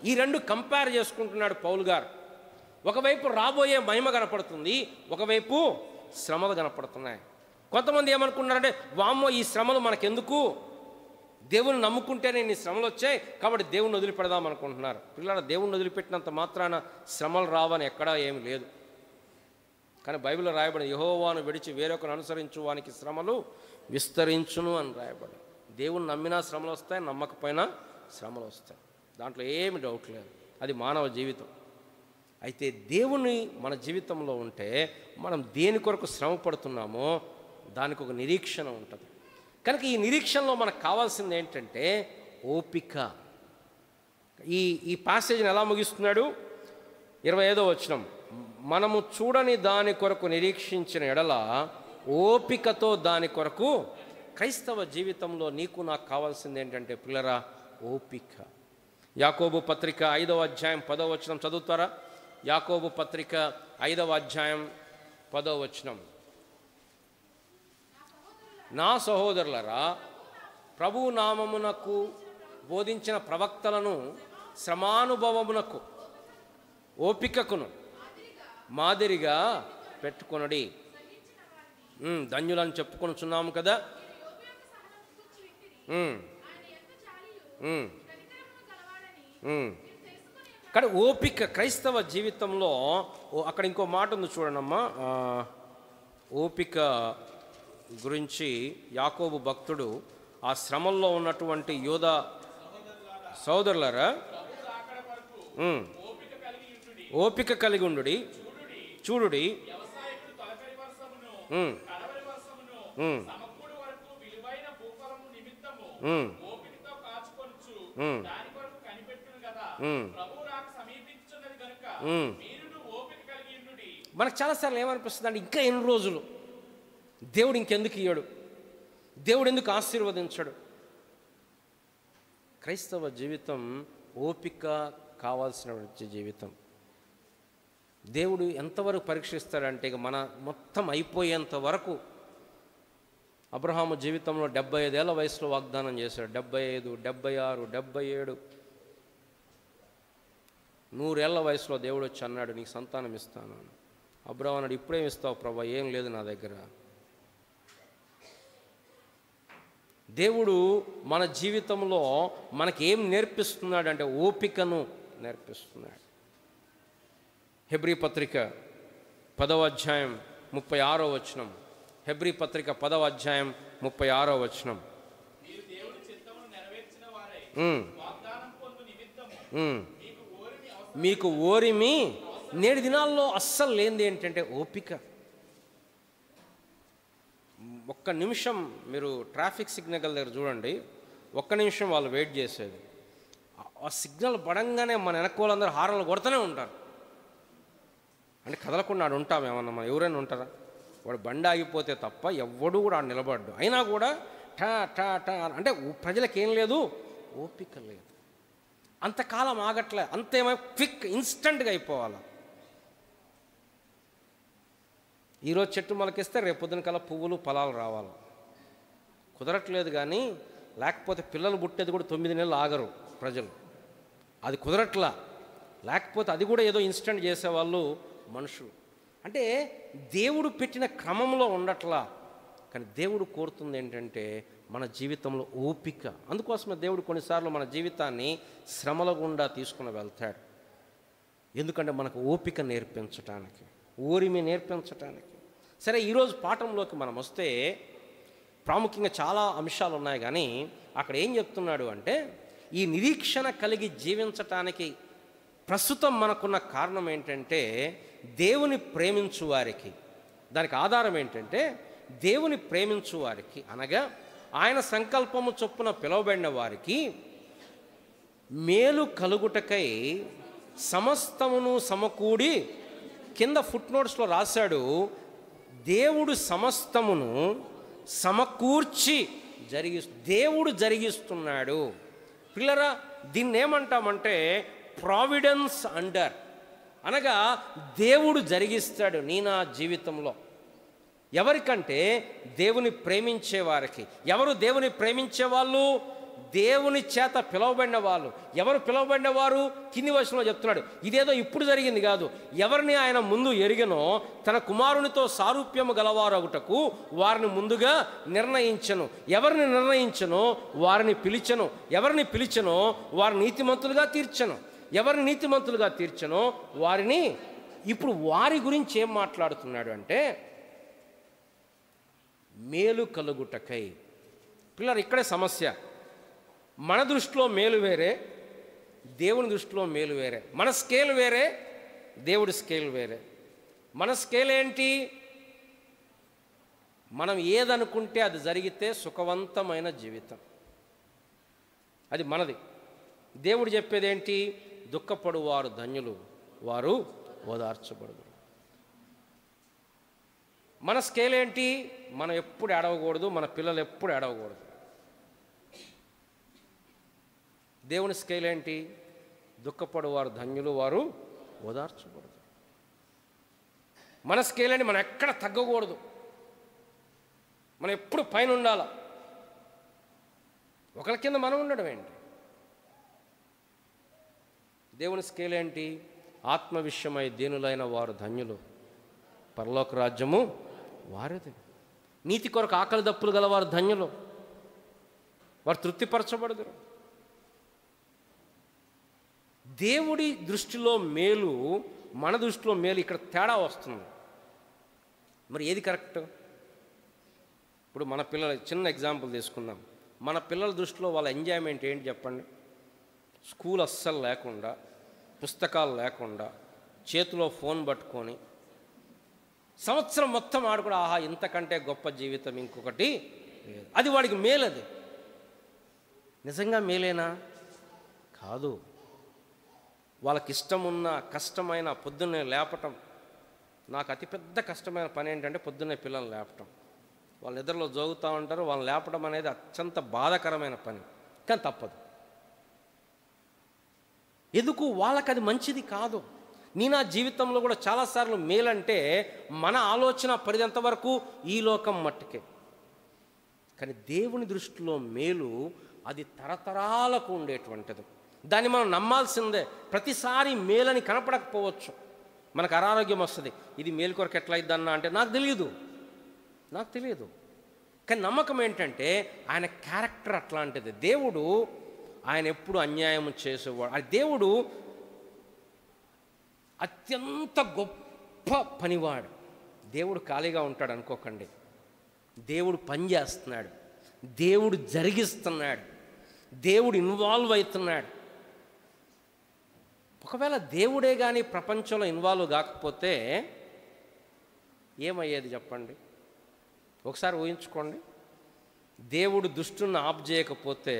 ఈ రెండు కంపేర్ చేసుకుంటున్నాడు పౌలు గారు. ఒకవైపు రాబోయే మహిమ కనపడుతుంది, ఒకవైపు శ్రమలు కనపడుతున్నాయి. కొంతమంది ఏమనుకుంటున్నారంటే వామ్మో ఈ శ్రమలు మనకెందుకు, దేవుని నమ్ముకుంటేనే ఇన్ని శ్రమలు వచ్చాయి కాబట్టి దేవుణ్ణి వదిలిపెడదాం అనుకుంటున్నారు. పిల్లల దేవుణ్ణి వదిలిపెట్టినంత మాత్రాన శ్రమలు రావని ఎక్కడా ఏమి లేదు. కానీ బైబిల్లో రాయబడి యెహోవాను విడిచి వేరొకరు అనుసరించు వానికి శ్రమలు విస్తరించును అని రాయబడి. దేవుణ్ణి నమ్మినా శ్రమలు వస్తాయి, నమ్మకపోయినా శ్రమలు వస్తాయి, దాంట్లో ఏమి డౌట్ లేదు. అది మానవ జీవితం. అయితే దేవుని మన జీవితంలో ఉంటే మనం దేని కొరకు శ్రమ పడుతున్నామో దానికి ఒక నిరీక్షణ ఉంటుంది. కనుక ఈ నిరీక్షణలో మనకు కావాల్సింది ఏంటంటే ఓపిక. ఈ ప్యాసేజ్ని ఎలా ముగిస్తున్నాడు? 25వ వచనం, మనము చూడని దాని కొరకు నిరీక్షించిన ఎడల ఓపికతో దాని కొరకు. క్రైస్తవ జీవితంలో నీకు నాకు కావాల్సింది ఏంటంటే పిల్లరా ఓపిక. యాకోబు పత్రిక 5వ అధ్యాయం 10వ వచనం చదువుతారా? యాకోబు పత్రిక 5వ అధ్యాయం 10వ వచనం, నా సహోదరులరా, ప్రభువు నామమునకు బోధించిన ప్రవక్తలను శ్రమానుభవమునకు ఓపికకును మాదిరిగా పెట్టుకొనడి. ధన్యులని చెప్పుకొనుచున్నాము కదా. కానీ ఓపిక క్రైస్తవ జీవితంలో అక్కడ ఇంకో మాట ఉంది చూడండమ్మా. ఓపిక గురించి యాకోబు భక్తుడు ఆ శ్రమల్లో ఉన్నటువంటి యోధా సోదరులారా, ఓపిక కలిగి ఉండుడి, చూడుడి, మనకు చాలాసార్లు ఏమనిపిస్తుంది అంటే ఇంకా ఎన్ని రోజులు, దేవుడు ఇంకెందుకు ఇయ్యడు, దేవుడు ఎందుకు ఆశీర్వదించడు? క్రైస్తవ జీవితం ఓపిక కావాల్సిన జీవితం. దేవుడు ఎంతవరకు పరీక్షిస్తాడంటే ఇక మన మొత్తం అయిపోయేంత వరకు. అబ్రహాము జీవితంలో 75 ఏళ్ల వయసులో వాగ్దానం చేశాడు. 75, 76, 77, 100 ఏళ్ల వయసులో దేవుడు వచ్చి అన్నాడు నీకు సంతానం ఇస్తాను. అబ్రహాము అన్నాడు ఇప్పుడేం ఇస్తావు ప్రభా, ఏం లేదు నా దగ్గర. దేవుడు మన జీవితంలో మనకి ఏం నేర్పిస్తున్నాడు అంటే ఓపికను నేర్పిస్తున్నాడు. హెబ్రీ పత్రిక 10వ అధ్యాయం 36వ వచనం, హెబ్రీ పత్రిక 10వ అధ్యాయం 36వ వచనం, మీకు ఓరిమి నేటి దినాల్లో అస్సలు లేనిది ఏంటంటే ఓపిక. ఒక్క నిమిషం మీరు ట్రాఫిక్ సిగ్నల్ దగ్గర చూడండి, ఒక్క నిమిషం వాళ్ళు వెయిట్ చేసేది. ఆ సిగ్నల్ పడంగానే మన వెనక వాళ్ళందరూ హారన్లు కొడుతూనే ఉంటారు. అంటే కదలకుండా ఆడు ఉంటాం ఏమన్నా, మనం ఎవరైనా ఉంటారా? వాడు బండి ఆగిపోతే తప్ప ఎవ్వడూ కూడా ఆడు నిలబడ్డు. అయినా కూడా టా టా టా అంటే ప్రజలకు ఏం లేదు, ఓపిక లేదు. అంతకాలం ఆగట్లే, అంతేమో క్విక్ ఇన్స్టంట్గా అయిపోవాలి. ఈరోజు చెట్టు మొలకిస్తే రేపు పొద్దున కల్లా పువ్వులు ఫలాలు రావాలి. కుదరట్లేదు. కానీ లేకపోతే పిల్లలు పుట్టేది కూడా 9 నెలలు ఆగరు ప్రజలు, అది కుదరట్లా. లేకపోతే అది కూడా ఏదో ఇన్స్టంట్ చేసేవాళ్ళు మనుషులు. అంటే దేవుడు పెట్టిన క్రమంలో ఉండట్లా. కానీ దేవుడు కోరుతుంది ఏంటంటే మన జీవితంలో ఓపిక. అందుకోసమే దేవుడు కొన్నిసార్లు మన జీవితాన్ని శ్రమల గుండా తీసుకుని వెళ్తాడు. ఎందుకంటే మనకు ఓపిక నేర్పించటానికి, ఓరిమి నేర్పించటానికి. సరే, ఈరోజు పాఠంలోకి మనం వస్తే ప్రాముఖ్యంగా చాలా అంశాలు ఉన్నాయి. కానీ అక్కడ ఏం చెప్తున్నాడు అంటే ఈ నిరీక్షణ కలిగి జీవించటానికి ప్రస్తుతం మనకున్న కారణం ఏంటంటే దేవుని ప్రేమించు వారికి. దానికి ఆధారం ఏంటంటే దేవుని ప్రేమించు వారికి అనగా ఆయన సంకల్పము చొప్పున పిలువబడిన వారికి మేలు కలుగుటకై సమస్తమును సమకూడి, కింద ఫుట్ నోట్స్లో రాశాడు, దేవుడు సమస్తమును సమకూర్చి దేవుడు జరిగిస్తున్నాడు. పిల్లరా, దీన్ని ఏమంటామంటే ప్రావిడెన్స్ అండర్, అనగా దేవుడు జరిగిస్తాడు నీ నా జీవితంలో. ఎవరికంటే దేవుని ప్రేమించే వారికి. ఎవరు దేవుని ప్రేమించే వాళ్ళు? దేవుని చేత పిలువబడిన వాళ్ళు. ఎవరు పిలువబడిన వారు? కింది వచనంలో చెప్తున్నాడు, ఇదేదో ఇప్పుడు జరిగింది కాదు. ఎవరిని ఆయన ముందు ఎరిగనో తన కుమారునితో సారూప్యము గలవారొకటకు వారిని ముందుగా నిర్ణయించను. ఎవరిని నిర్ణయించనో వారిని పిలిచెను. ఎవరిని పిలిచెనో వారిని నీతిమంతులుగా తీర్చను. ఎవరిని నీతిమంతులుగా తీర్చనో వారిని. ఇప్పుడు వారి గురించి ఏం మాట్లాడుతున్నాడు అంటే, మేలు కలుగుటకై. పిల్లలు, ఇక్కడే సమస్య. మన దృష్టిలో మేలు వేరే, దేవుని దృష్టిలో మేలు వేరే. మన స్కేల్ వేరే, దేవుడి స్కేల్ వేరే. మన స్కేల్ ఏంటి? మనం ఏదనుకుంటే అది జరిగితే సుఖవంతమైన జీవితం, అది మనది. దేవుడు చెప్పేది ఏంటి? దుఃఖపడు వారు ధన్యులు, వారు ఓదార్చబడుదురు. మన స్కేల్ ఏంటి? మనం ఎప్పుడు ఏడవకూడదు, మన పిల్లలు ఎప్పుడు ఏడవకూడదు. దేవుని స్కేల్ ఏంటి? దుఃఖపడు వారు ధన్యులు, వారు ఓదార్చబడదు. మన స్కేల్ ఏంటి? మనం ఎక్కడ తగ్గకూడదు, మనం ఎప్పుడు పైన ఉండాల. ఒకరి కింద మనం ఉండడం ఏంటి? దేవుని స్కేల్ ఏంటి? ఆత్మ విషయమై దీనులైన వారు ధన్యులు, పరలోక రాజ్యము వారిది. నీతి కొరకు ఆకలి దప్పులు గల వారు ధన్యులు, వారు తృప్తిపరచబడదురు. దేవుడి దృష్టిలో మేలు, మన దృష్టిలో మేలు. ఇక్కడ తేడా వస్తుంది. మరి ఏది కరెక్ట్? ఇప్పుడు మన పిల్లల చిన్న ఎగ్జాంపుల్ తీసుకుందాం. మన పిల్లల దృష్టిలో వాళ్ళ ఎంజాయ్మెంట్ ఏంటి చెప్పండి? స్కూల్ అస్సలు లేకుండా, పుస్తకాలు లేకుండా, చేతిలో ఫోన్ పట్టుకొని సంవత్సరం మొత్తం ఆడు కూడా ఆహా ఇంతకంటే గొప్ప జీవితం ఇంకొకటి లేదు. అది వాడికి మేలు. అది నిజంగా మేలేనా? కాదు. వాళ్ళకి ఇష్టమున్న కష్టమైన పొద్దున్నే లేపటం. నాకు అతిపెద్ద కష్టమైన పని ఏంటంటే పొద్దున్నే పిల్లల్ని లేపటం. వాళ్ళ నిద్రలో జోగుతూ ఉంటారు, వాళ్ళని లేపడం అనేది అత్యంత బాధాకరమైన పని, కానీ తప్పదు. ఎందుకు? వాళ్ళకి అది మంచిది కాదు. నీ నా జీవితంలో కూడా చాలాసార్లు మేలంటే మన ఆలోచన పరిధి వరకు ఈ లోకం మట్టుకే. కానీ దేవుని దృష్టిలో మేలు అది తరతరాలకు ఉండేటువంటిది. దాన్ని మనం నమ్మాల్సిందే. ప్రతిసారి మేలని కనపడకపోవచ్చు, మనకు అనారోగ్యం వస్తుంది. ఇది మేలు కొరకు ఎట్లా అయిద్దన్నా అంటే నాకు తెలియదు. కానీ నమ్మకం ఏంటంటే ఆయన క్యారెక్టర్ అట్లాంటిది. దేవుడు ఆయన ఎప్పుడు అన్యాయం చేసేవాడు. ఆ దేవుడు అత్యంత గొప్ప పనివాడు. దేవుడు ఖాళీగా ఉంటాడు అనుకోకండి. దేవుడు పని చేస్తున్నాడు, దేవుడు జరిగిస్తున్నాడు, దేవుడు ఇన్వాల్వ్ అవుతున్నాడు. ఒకవేళ దేవుడే కానీ ప్రపంచంలో ఇన్వాల్వ్ కాకపోతే ఏమయ్యేది చెప్పండి? ఒకసారి ఊహించుకోండి. దేవుడు దుష్టులను ఆప్ చేయకపోతే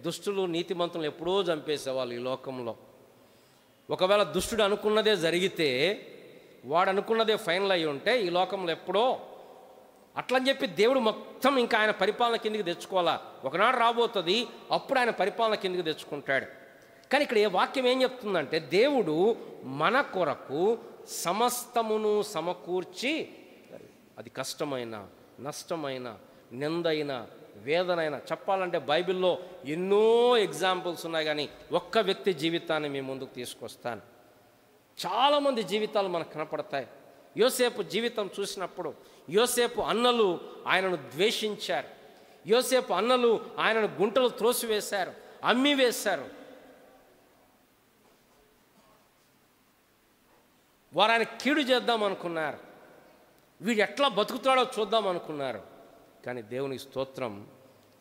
దుష్టులు నీతిమంతులను ఎప్పుడో చంపేసేవాళ్ళు ఈ లోకంలో. ఒకవేళ దుష్టుడు అనుకున్నదే జరిగితే, వాడు అనుకున్నదే ఫైనల్ అయ్యి ఉంటే ఈ లోకంలో ఎప్పుడో. అట్లని చెప్పి దేవుడు మొత్తం ఇంకా ఆయన పరిపాలన కిందికి తెచ్చుకోవాలా? ఒకనాడు రాబోతుంది, అప్పుడు ఆయన పరిపాలన కిందికి తెచ్చుకుంటాడు. కానీ ఇక్కడ ఏ వాక్యం ఏం చెప్తుందంటే, దేవుడు మన కొరకు సమస్తమును సమకూర్చి, అది కష్టమైన, నష్టమైన, నిందైన, వేదనైనా చెప్పాలంటే బైబిల్లో ఎన్నో ఎగ్జాంపుల్స్ ఉన్నాయి. కానీ ఒక్క వ్యక్తి జీవితాన్ని మీ ముందుకు తీసుకొస్తాను. చాలామంది జీవితాలు మనకు కనపడతాయి. యోసేపు జీవితం చూసినప్పుడు యోసేపు అన్నలు ఆయనను ద్వేషించారు. యోసేపు అన్నలు ఆయనను గుంటలు త్రోసివేశారు, అమ్మివేశారు. వారు ఆయన కీడు చేద్దాం అనుకున్నారు, వీడు ఎట్లా బతుకుతాడో చూద్దాం అనుకున్నారు. కానీ దేవునికి స్తోత్రం,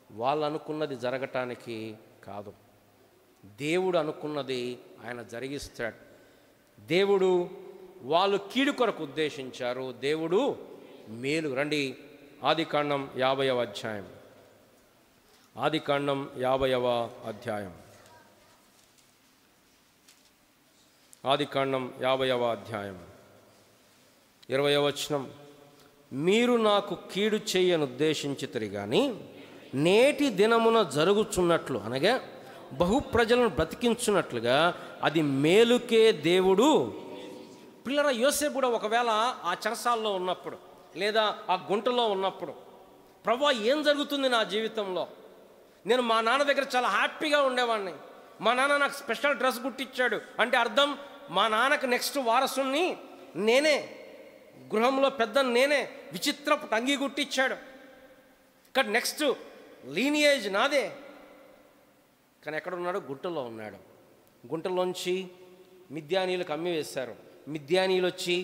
వాళ్ళు అనుకున్నది జరగటానికి కాదు, దేవుడు అనుకున్నది ఆయన జరిగిస్తాడు. దేవుడు వాళ్ళు కీడు కొరకు ఉద్దేశించారు, దేవుడు మేలు. రండి ఆదికాండం 50వ అధ్యాయం. ఆదికాండం 50వ అధ్యాయం. ఆదికాండం 50వ అధ్యాయం 20వ వచనం. మీరు నాకు కీడు చేయను ఉద్దేశించితిరి గాని నేటి దినమున జరుగుచున్నట్లు, అనగా బహు ప్రజలను బ్రతికించున్నట్లుగా అది మేలుకే దేవుడు. పిల్లల యోసేపు కూడా ఒకవేళ ఆ చెరసాల్లో ఉన్నప్పుడు లేదా ఆ గుంటలో ఉన్నప్పుడు, ప్రభువా ఏం జరుగుతుంది నా జీవితంలో, నేను మా నాన్న దగ్గర చాలా హ్యాపీగా ఉండేవాడిని, మా నాన్న నాకు స్పెషల్ డ్రెస్ కుట్టించాడు అంటే అర్థం మా నాన్నకు నెక్స్ట్ వారసుని నేనే, గృహంలో పెద్ద నేనే, విచిత్రపు టంగి కుట్టించాడు, కానీ నెక్స్ట్ లీనియేజ్ నాదే. కానీ ఎక్కడున్నాడు? గుంటలో ఉన్నాడు. గుంటలోంచి మిద్యానీయులకు అమ్మివేశారు. మిద్యానీయులు వచ్చి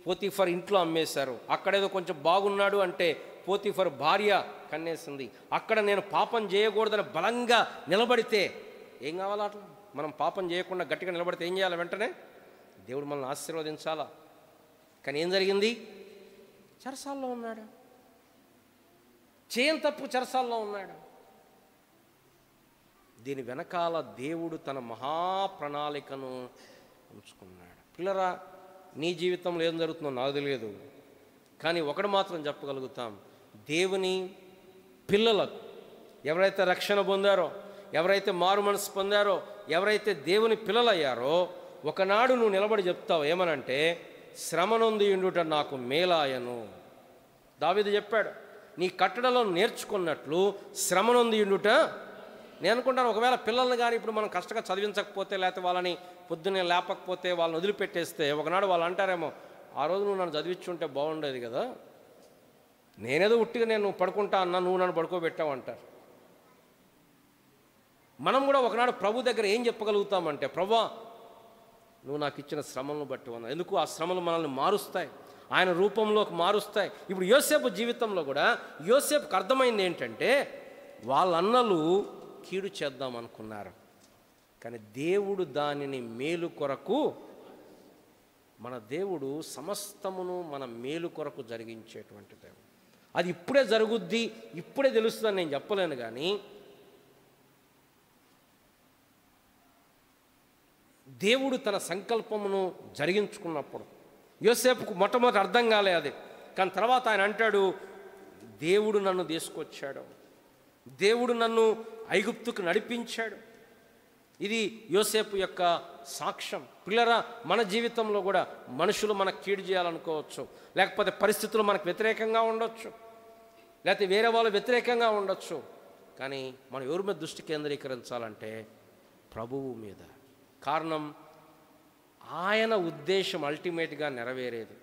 పోతీఫర్ ఇంట్లో అమ్మేశారు. అక్కడేదో కొంచెం బాగున్నాడు అంటే పోతీఫర్ భార్య కన్నేసింది. అక్కడ నేను పాపం చేయకూడదని బలంగా నిలబడితే ఏం కావాలా? అట్లా మనం పాపం చేయకుండా గట్టిగా నిలబడితే ఏం చేయాలి? వెంటనే దేవుడు మనల్ని ఆశీర్వదించాలా. కానీ ఏం జరిగింది? చెరసాల్లో ఉన్నాడు. చేయని తప్పు చెరసాల్లో ఉన్నాడు. దీని వెనకాల దేవుడు తన మహాప్రణాళికను ఉంచుకున్నాడు. పిల్లరా, నీ జీవితంలో ఏం జరుగుతుందో నాకు తెలియదు, కానీ ఒకటి మాత్రం చెప్పగలుగుతాం, దేవుని పిల్లలకు ఎవరైతే రక్షణ పొందారో, ఎవరైతే మారు మనసు పొందారో, ఎవరైతే దేవుని పిల్లలయ్యారో, ఒకనాడు నువ్వు నిలబడి చెప్తావు ఏమనంటే, శ్రమనొంది ఉండుట నాకు మేలాయను. దావీదు చెప్పాడు, నీ కట్టడలో నేర్చుకున్నట్లు శ్రమనొంది ఉండుట. నేను అనుకుంటాను, ఒకవేళ పిల్లల్ని కానీ ఇప్పుడు మనం కష్టంగా చదివించకపోతే, లేకపోతే వాళ్ళని పొద్దున్నే లేపకపోతే, వాళ్ళని వదిలిపెట్టేస్తే ఒకనాడు వాళ్ళు అంటారేమో, ఆ రోజు నువ్వు నన్ను చదివించుంటే బాగుండేది కదా, నేనేదో ఉట్టిగా నేను పడుకుంటా అన్నా, నువ్వు నన్ను పడుకోబెట్టావు అంటారు. మనం కూడా ఒకనాడు ప్రభు దగ్గర ఏం చెప్పగలుగుతామంటే, ప్రభువా నువ్వు నాకు ఇచ్చిన శ్రమలను బట్టి ఉన్నా. ఎందుకు? ఆ శ్రమలు మనల్ని మారుస్తాయి, ఆయన రూపంలోకి మారుస్తాయి. ఇప్పుడు యోసేపు జీవితంలో కూడా యోసేపుకి అర్థమైంది ఏంటంటే, వాళ్ళ అన్నలు కీడు చేద్దాం అనుకున్నారు, కానీ దేవుడు దానిని మేలు కొరకు, మన దేవుడు సమస్తమును మన మేలు కొరకు జరిగించేటువంటి దేవుడు. అది ఇప్పుడే జరుగుద్ది, ఇప్పుడే తెలుస్తుందని నేను చెప్పలేను, కానీ దేవుడు తన సంకల్పమును జరిగించుకున్నప్పుడు యోసేపుకు మొట్టమొదటి అర్థం కాలే అది, కానీ తర్వాత ఆయన అంటాడు, దేవుడు నన్ను తీసుకొచ్చాడు, దేవుడు నన్ను ఐగుప్తుకు నడిపించాడు. ఇది యోసేపు యొక్క సాక్ష్యం. పిల్లరా, మన జీవితంలో కూడా మనుషులు మనకు కీడు చేయాలనుకోవచ్చు, లేకపోతే పరిస్థితులు మనకు వ్యతిరేకంగా ఉండొచ్చు, లేకపోతే వేరే వాళ్ళు వ్యతిరేకంగా ఉండొచ్చు, కానీ మనం ఎవరి మీద దృష్టి కేంద్రీకరించాలంటే ప్రభువు మీద. కారణం, ఆయన ఉద్దేశం అల్టిమేట్గా నెరవేరేది.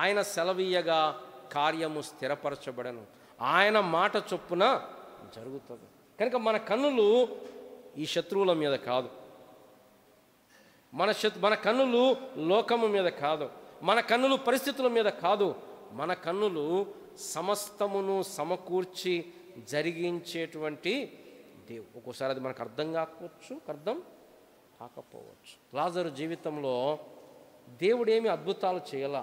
ఆయన సెలవీయగా కార్యము స్థిరపరచబడను, ఆయన మాట చొప్పున జరుగుతుంది. కనుక మన కన్నులు ఈ శత్రువుల మీద కాదు, మన కన్నులు లోకము మీద కాదు, మన కన్నులు పరిస్థితుల మీద కాదు, మన కన్నులు సమస్తమును సమకూర్చి జరిగించేటువంటి దేవుడు. ఒక్కోసారి అది మనకు అర్థం కాకపోవచ్చు, అర్థం కాకపోవచ్చు. లాజరు జీవితంలో దేవుడేమి అద్భుతాలు చేయాల.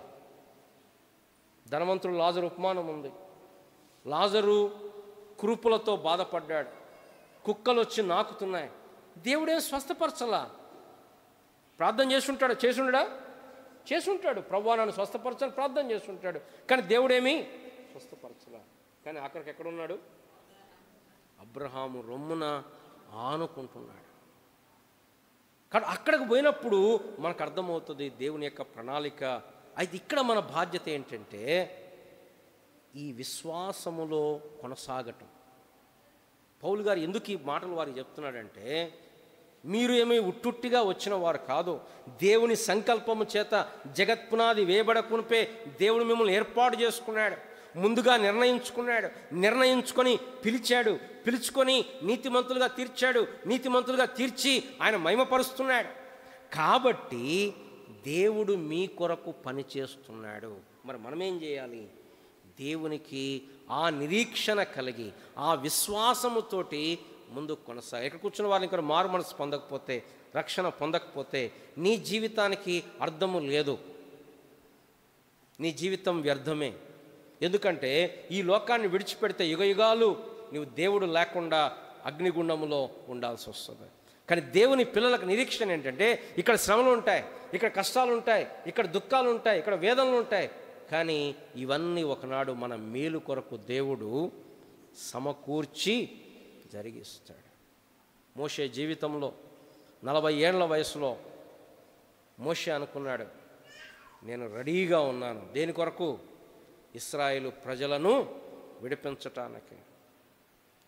ధనవంతుడు లాజరు ఉపమానం ఉంది. లాజరు కురుపులతో బాధపడ్డాడు, కుక్కలు వచ్చి నాకుతున్నాయి, దేవుడేం స్వస్థపరచలా. ప్రార్థన చేసుంటాడు, ప్రభువా నన్ను స్వస్థపరచని ప్రార్థన చేస్తుంటాడు, కానీ దేవుడేమీ స్వస్థపరచలా. కానీ అక్కడికి ఎక్కడున్నాడు? అబ్రహాము రొమ్మున ఆనుకుంటున్నాడు. కానీ అక్కడికి పోయినప్పుడు మనకు అర్థమవుతుంది దేవుని యొక్క ప్రణాళిక. అయితే ఇక్కడ మన బాధ్యత ఏంటంటే ఈ విశ్వాసములో కొనసాగటం. పౌలు గారు ఎందుకు ఈ మాటలు వారికి చెప్తున్నాడంటే, మీరు ఏమీ ఉట్టుట్టిగా వచ్చిన వారు కాదు, దేవుని సంకల్పము చేత జగత్పునాది వేయబడకునిపే దేవుడు మిమ్మల్ని ఏర్పాటు చేసుకున్నాడు, ముందుగా నిర్ణయించుకొని పిలుచుకొని నీతిమంతులుగా తీర్చాడు, నీతిమంతులుగా తీర్చి ఆయన మహిమపరుస్తున్నాడు. కాబట్టి దేవుడు మీ కొరకు పని చేస్తున్నాడు. మరి మనమేం చేయాలి? దేవునికి ఆ నిరీక్షణ కలిగి ఆ విశ్వాసముతోటి ముందుకు కొనసాగి. ఇక్కడ కూర్చున్న వారిని ఇక్కడ మారు మనసు పొందకపోతే, రక్షణ పొందకపోతే నీ జీవితానికి అర్థము లేదు, నీ జీవితం వ్యర్థమే. ఎందుకంటే ఈ లోకాన్ని విడిచిపెడితే యుగయుగాలు నీవు దేవుడు లేకుండా అగ్నిగుండములో ఉండాల్సి వస్తుంది. కానీ దేవుని పిల్లలకు నిరీక్షణ ఏంటంటే, ఇక్కడ శ్రమలు ఉంటాయి, ఇక్కడ కష్టాలు ఉంటాయి, ఇక్కడ దుఃఖాలు ఉంటాయి, ఇక్కడ వేదనలు ఉంటాయి, కానీ ఇవన్నీ ఒకనాడు మన మేలు కొరకు దేవుడు సమకూర్చి జరిగిస్తాడు. మోషే జీవితంలో 40 ఏళ్ల వయసులో మోషే అనుకున్నాడు, నేను రెడీగా ఉన్నాను. దేని కొరకు? ఇశ్రాయేలు ప్రజలను విడిపించటానికి.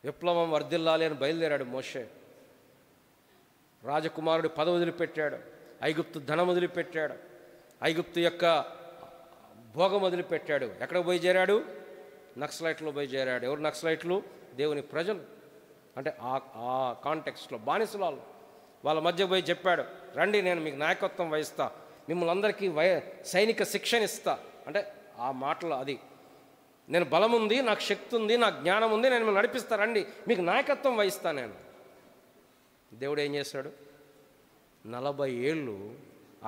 విప్లవం వర్ధిల్లాలి అని బయలుదేరాడు మోషే. రాజకుమారుడి పదవి వదిలిపెట్టాడు, ఐగుప్తు ధనం వదిలిపెట్టాడు, ఐగుప్తు యొక్క భోగం వదిలిపెట్టాడు. ఎక్కడికి పోయి చేరాడు? నక్సలైట్లో పోయి చేరాడు. ఎవరు నక్సలైట్లు? దేవుని ప్రజలు. అంటే ఆ కాంటెక్స్ట్లో బానిసలు వాళ్ళ మధ్య పోయి చెప్పాడు, రండి నేను మీకు నాయకత్వం వహిస్తా, మిమ్మల్ని అందరికీ సైనిక శిక్షణ ఇస్తా. అంటే ఆ మాటలు అది, నేను బలం ఉంది, నాకు శక్తి ఉంది, నాకు జ్ఞానం ఉంది, నేను మిమ్మల్ని నడిపిస్తా, రండి మీకు నాయకత్వం వహిస్తా నేను. దేవుడు ఏం చేశాడు? 40 ఏళ్ళు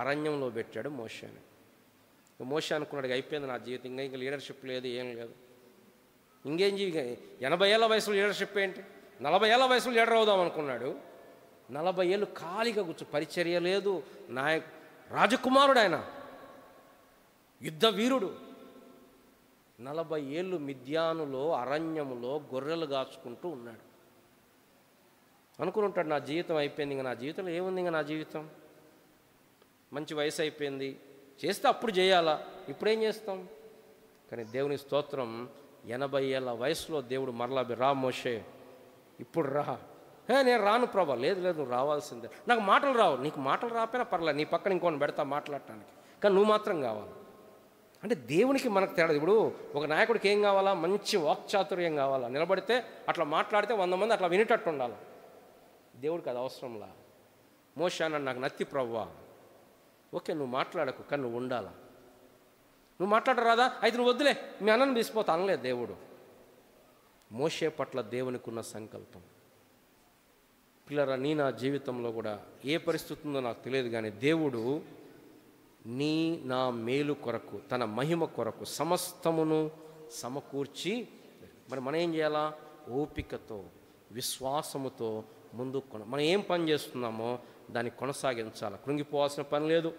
అరణ్యంలో పెట్టాడు మోషేని. మోషే అనుకున్నాడు, అయిపోయింది నా జీవితం, ఇంకా లీడర్షిప్ లేదు, ఏం లేదు, ఇంకేం 80 ఏళ్ళ వయసులో లీడర్షిప్ ఏంటి? 40 ఏళ్ళ వయసులో లీడర్ అవుదాం అనుకున్నాడు. 40 ఏళ్ళు ఖాళీగా కూర్చో, పరిచర్య లేదు, రాజకుమారుడు ఆయన, యుద్ధ వీరుడు. 40 ఏళ్ళు మిద్యానులో అరణ్యములో గొర్రెలు కాచుకుంటూ ఉన్నాడు. అనుకుని ఉంటాడు, నా జీవితం అయిపోయింది, ఇంకా నా జీవితంలో ఏముంది, ఇంకా నా జీవితం మంచి వయసు అయిపోయింది, చేస్తే అప్పుడు చేయాలా, ఇప్పుడేం చేస్తాం? కానీ దేవుని స్తోత్రం, 80 ఏళ్ళ వయసులో దేవుడు మరలా, రా మోషే ఇప్పుడు రా. నేను రాను ప్రభా. లేదు నువ్వు రావాల్సిందే. నాకు మాటలు రావు. నీకు మాటలు రాకపోయినా పర్లేదు, నీ పక్కన ఇంకోని పెడతా మాట్లాడటానికి, కానీ నువ్వు మాత్రం కావాలి. అంటే దేవునికి మనకు తేడా. ఇప్పుడు ఒక నాయకుడికి ఏం కావాలా? మంచి వాక్చాతుర్యం కావాలా, నిలబడితే అట్లా మాట్లాడితే 100 మంది అట్లా వినేటట్టు ఉండాలి. దేవుడికి అది అవసరంలా. మోషే అన్నాడు, నాకు నత్తి ప్రవ్వా, ఓకే నువ్వు మాట్లాడకు, కానీ నువ్వు ఉండాలా. నువ్వు మాట్లాడరాదా? అయితే నువ్వు వద్దులే, మీ అన్నను తీసిపోతా అనలేదు దేవుడు. మోషే పట్ల దేవునికి ఉన్న సంకల్పం. పిల్లరా, నా జీవితంలో కూడా ఏ పరిస్థితి ఉందో నాకు తెలియదు, కానీ దేవుడు నా మేలు కొరకు, తన మహిమ కొరకు సమస్తమును సమకూర్చి, మరి మనం ఏం చేయాలా? ఓపికతో, విశ్వాసముతో ముందుకు మనం ఏం పని చేస్తున్నామో దాన్ని కొనసాగించాలి. కృంగిపోవాల్సిన పని లేదు,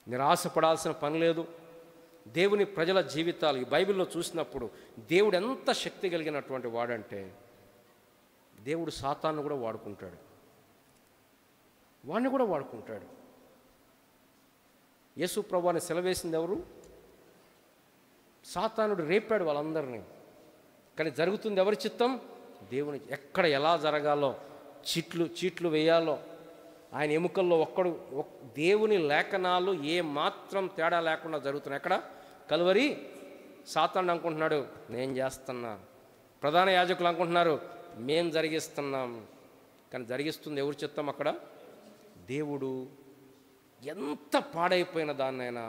నిరాశపడాల్సిన పని లేదు. దేవుని ప్రజల జీవితాలు ఈ బైబిల్లో చూసినప్పుడు దేవుడు ఎంత శక్తి కలిగినటువంటి వాడంటే, దేవుడు సాతాను కూడా వాడుకుంటాడు, వాడిని కూడా వాడుకుంటాడు. యేసు ప్రభువుని సెలవేసింది ఎవరు? సాతానుడు రేపాడు వాళ్ళందరినీ, కానీ జరుగుతుంది ఎవరి చిత్తం? దేవుని. ఎక్కడ ఎలా జరగాలో, చీట్లు వేయాలో, ఆయన ఎముకల్లో దేవుని లేఖనాలు ఏ మాత్రం తేడా లేకుండా జరుగుతున్నాయి. ఎక్కడ? కలువరి. సాతాను అనుకుంటున్నాడు నేను చేస్తున్నా, ప్రధాన యాజకులు అనుకుంటున్నారు మేం జరిగిస్తున్నాం, కానీ జరిగిస్తుంది ఎవరి చిత్తం? అక్కడ దేవుడు. ఎంత పాడైపోయిన దాన్నైనా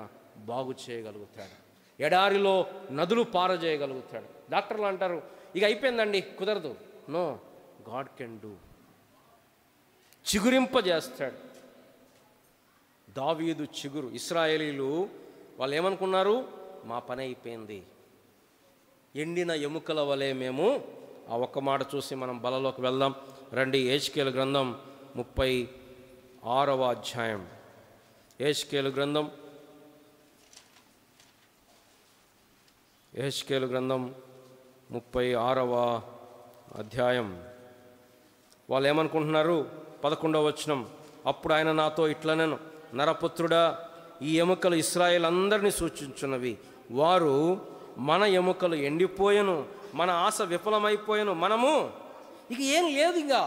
బాగు చేయగలుగుతాడు, ఎడారిలో నదులు పారజేయగలుగుతాడు. డాక్టర్లు అంటారు ఇక అయిపోయిందండి, కుదరదు. No, God can do. చిగురింపజేస్తాడు. దావీదు చిగురు. ఇశ్రాయేలీలు వాళ్ళు ఏమనుకున్నారు? మా పని అయిపోయింది, ఎండిన ఎముకల వలె మేము. ఆ ఒక్క మాట చూసి మనం బలలోకి వెళ్దాం రండి. యెహెజ్కేలు గ్రంథం 36వ అధ్యాయం. యెహెజ్కేలు గ్రంథం 36వ అధ్యాయం. వాళ్ళు ఏమనుకుంటున్నారు? 11వ వచనం. అప్పుడు ఆయన నాతో ఇట్లనెను, నరపుత్రుడా, ఈ ఎముకలు ఇశ్రాయేలు అందరినీ సూచించున్నవి. వారు మన ఎముకలు ఎండిపోయెను, మన ఆశ విఫలమైపోయాను, మనము ఇక ఏం లేదు ఇంకా.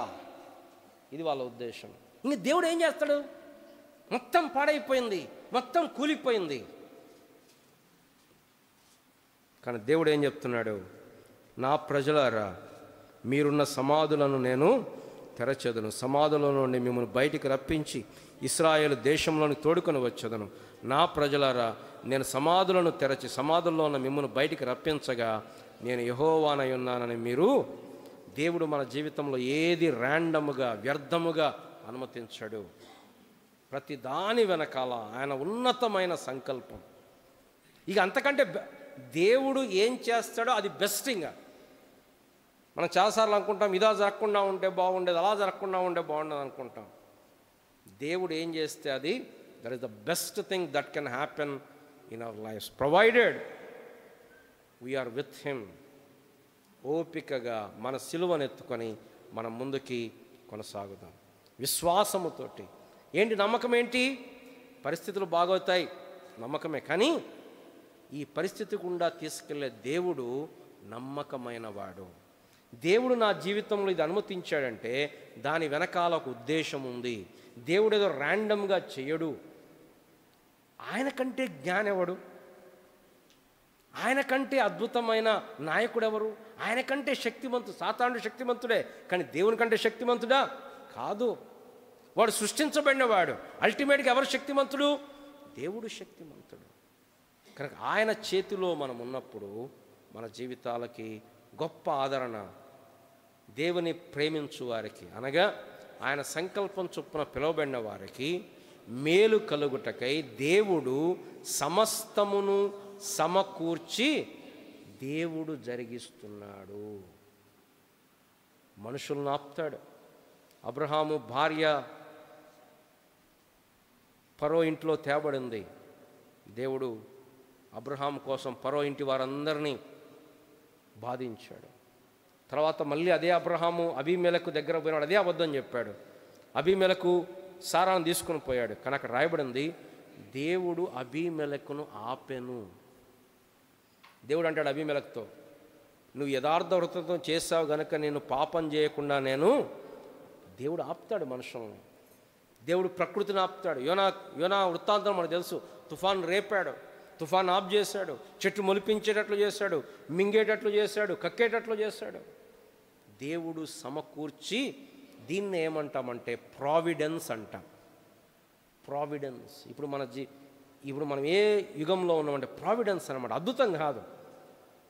ఇది వాళ్ళ ఉద్దేశం. ఇంక దేవుడు ఏం చేస్తాడు? మొత్తం పాడైపోయింది, మొత్తం కూలిపోయింది. కానీ దేవుడు ఏం చెప్తున్నాడు? నా ప్రజలారా, మీరున్న సమాధులను నేను తెరచెదను, సమాధుల నుండి మిమ్మల్ని బయటికి రప్పించి ఇశ్రాయేలు దేశంలోని తోడుకొని వచ్చేదను. నా ప్రజలారా, నేను సమాధులను తెరచి సమాధుల్లో ఉన్న మిమ్మల్ని బయటికి రప్పించగా నేను యెహోవానై ఉన్నానని మీరు. దేవుడు మన జీవితంలో ఏది ర్యాండమ్గా వ్యర్థముగా అనుమతించడు. ప్రతి దాని వెనకాల ఆయన ఉన్నతమైన సంకల్పం. ఇక అంతకంటే దేవుడు ఏం చేస్తాడో అది బెస్ట్. ఇంకా మనం చాలాసార్లు అనుకుంటాం ఇదా జరగకుండా ఉంటే బాగుండేది, అలా జరగకుండా ఉంటే బాగుండేది అనుకుంటాం. దేవుడు ఏం చేస్తే అది that is the best thing that can happen in our lives, provided we're with him. ఓపికగా మన సిలువనెత్తుకొని మనం ముందుకి కొనసాగుదాం విశ్వాసముతోటి. ఏంటి నమ్మకం? ఏంటి? పరిస్థితులు బాగవుతాయి నమ్మకమే, కానీ ఈ పరిస్థితి గుండా తీసుకెళ్లే దేవుడు నమ్మకమైన వాడు. దేవుడు నా జీవితంలో ఇది అనుమతించాడంటే దాని వెనకాల ఒక ఉద్దేశం ఉంది. దేవుడు ఏదో ర్యాండమ్గా చేయడు. ఆయన కంటే జ్ఞానెవడు? ఆయన కంటే అద్భుతమైన నాయకుడు ఎవరు? ఆయన కంటే శక్తిమంతుడు. సాతానుడు శక్తిమంతుడే, కానీ దేవుని కంటే శక్తిమంతుడా? కాదు. వాడు సృష్టించబడినవాడు. అల్టిమేట్గా ఎవరు శక్తిమంతుడు? దేవుడు శక్తిమంతుడు. కనుక ఆయన చేతిలో మనం ఉన్నప్పుడు మన జీవితాలకి గొప్ప ఆదరణ. దేవుని ప్రేమించు వారికి, అనగా ఆయన సంకల్పం చొప్పున పిలువబడిన వారికి మేలు కలుగుటకై దేవుడు సమస్తమును సమకూర్చి దేవుడు జరిగిస్తున్నాడు. మనుషులను ఆపుతాడు. అబ్రహాము భార్య ఫరో ఇంట్లో తేబడింది. దేవుడు అబ్రహాం కోసం ఫరో ఇంటి వారందరినీ బాధించాడు. తర్వాత మళ్ళీ అదే అబ్రహాము అబీమెలకు దగ్గర పోయినాడు, అదే అబద్ధం చెప్పాడు. అబీమెలకు సారాను తీసుకుని పోయాడు. కానీ అక్కడ రాయబడింది, దేవుడు అబీమెలకును ఆపెను. దేవుడు అంటాడు అబీమెలకుతో, నువ్వు యథార్థ వృత్తం చేసావు గనుక నేను పాపం చేయకుండా దేవుడు ఆపుతాడు మనుషులను. దేవుడు ప్రకృతిని ఆపుతాడు. యోనా వృత్తాంతం మనకు తెలుసు. తుఫాన్ రేపాడు, తుఫాన్ ఆఫ్ చేశాడు, చెట్టు మొలిపించేటట్లు చేశాడు, మింగేటట్లు చేశాడు, కక్కేటట్లు చేశాడు. దేవుడు సమకూర్చి, దీన్ని ఏమంటామంటే ప్రావిడెన్స్ అంటాం. ప్రావిడెన్స్. ఇప్పుడు మనం ఏ యుగంలో ఉన్నామంటే ప్రావిడెన్స్ అనమాట. అద్భుతం కాదు.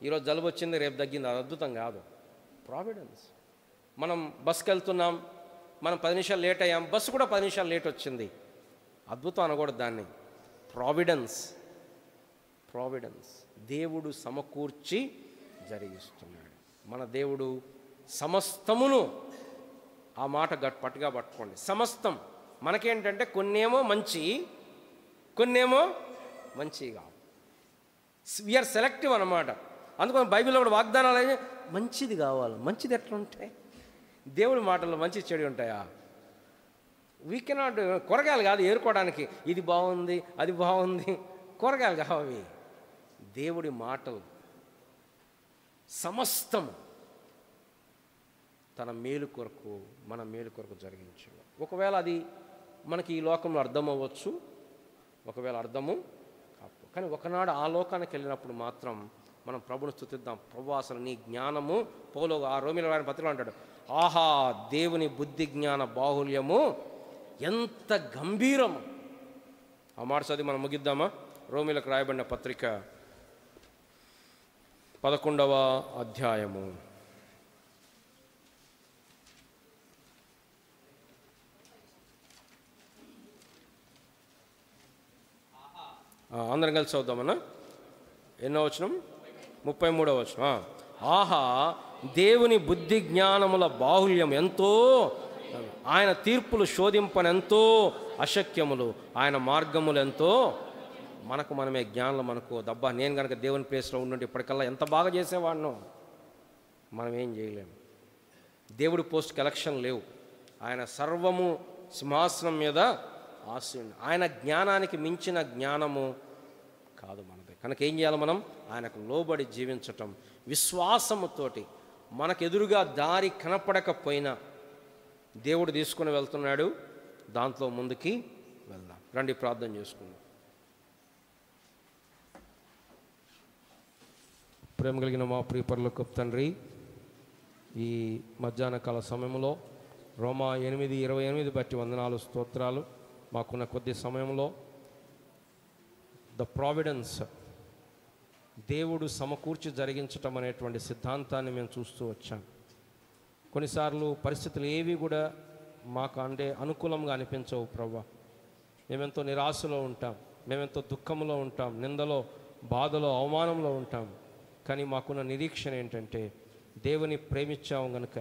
ఈరోజు జలుబు వచ్చింది రేపు తగ్గింది, అది అద్భుతం కాదు. ప్రావిడెన్స్. మనం బస్కి వెళ్తున్నాం, మనం 10 నిమిషాలు లేట్ అయ్యాం, బస్సు కూడా 10 నిమిషాలు లేట్ వచ్చింది. అద్భుతం అనకూడదు దాన్ని. ప్రావిడెన్స్. ప్రావిడెన్స్. దేవుడు సమకూర్చి జరిగిస్తున్నాడు. మన దేవుడు సమస్తమును, ఆ మాట పట్టుగా పట్టుకోండి. సమస్తం. మనకేంటంటే కొన్నేమో మంచి, కొన్నేమో మంచి కావు. వీఆర్ సెలెక్టివ్ అన్నమాట. అందుకని బైబిల్లో కూడా వాగ్దానాలు అయితే మంచిది కావాలి. మంచిది ఎట్లా ఉంటాయి? దేవుడి మాటల్లో మంచి చెడు ఉంటాయా? We cannot. కూరగాయలు కాదు ఏరుకోవడానికి, ఇది బాగుంది అది బాగుంది, కూరగాయలు కావవి. దేవుడి మాటలు సమస్తం తన మేలు కొరకు, మన మేలు కొరకు జరిగించాడు. ఒకవేళ అది మనకి ఈ లోకంలో అర్థం అవ్వచ్చు, ఒకవేళ అర్థము కాదు. కానీ ఒకనాడు ఆ లోకానికి వెళ్ళినప్పుడు మాత్రం మనం ప్రభుని స్తుతిద్దాం. ప్రభు అసలు నీ జ్ఞానము, పౌలు ఆ రోమీయుల రాసిన పత్రికలో అంటాడు, ఆహా దేవుని బుద్ధి జ్ఞాన బాహుల్యము ఎంత గంభీరము. ఆ మాట చదివి మనం ముగిద్దామా? రోమీయులకు రాయబడిన పత్రిక 11వ అధ్యాయము. అందరం కలిసి చదువుదామన్నా. ఎన్నో వచనం? 33వ వచనం. ఆహా దేవుని బుద్ధి జ్ఞానముల బాహుల్యం ఎంతో, ఆయన తీర్పులు శోధింపనెంతో అశక్యములు, ఆయన మార్గములు ఎంతో. మనమే జ్ఞానంలో మనకు దబ్బా, నేను కనుక దేవుని ప్లేస్లో ఉండి ఇప్పటికల్లా ఎంత బాగా చేసేవాడినో. మనం ఏం చేయలేము. దేవుడి పోస్ట్కి ఎలక్షన్ లేవు. ఆయన సర్వము సింహాసనం మీద ఆశీనుడు. ఆయన జ్ఞానానికి మించిన జ్ఞానము కాదు మనది. కనుక ఏం చేయాలి? మనం ఆయనకు లోబడి జీవించటం, విశ్వాసముతోటి. మనకు ఎదురుగా దారి కనపడకపోయినా దేవుడు తీసుకుని వెళ్తున్నాడు, దాంట్లో ముందుకి వెళ్దాం. రండి ప్రార్థన చేసుకుందాం. ప్రేమ కలిగిన మా ప్రియ పరలోకపు తండ్రి, ఈ మధ్యాహ్న కాల సమయంలో రోమా 8:28 బట్టి వందనాలు, స్తోత్రాలు. మాకున్న కొద్ది సమయంలో ద ప్రావిడెన్స్, దేవుడు సమకూర్చి జరిగించటం అనేటువంటి సిద్ధాంతాన్ని మేము చూస్తూ వచ్చాం. కొన్నిసార్లు పరిస్థితులు ఏవి కూడా మాకు అనుకూలంగా అనిపించవు ప్రభువా. మేమెంతో నిరాశలో ఉంటాం, మేమెంతో దుఃఖంలో ఉంటాం, నిందలో, బాధలో, అవమానంలో ఉంటాం. కానీ మాకున్న నిరీక్షణ ఏంటంటే దేవుని ప్రేమించాము గనుక,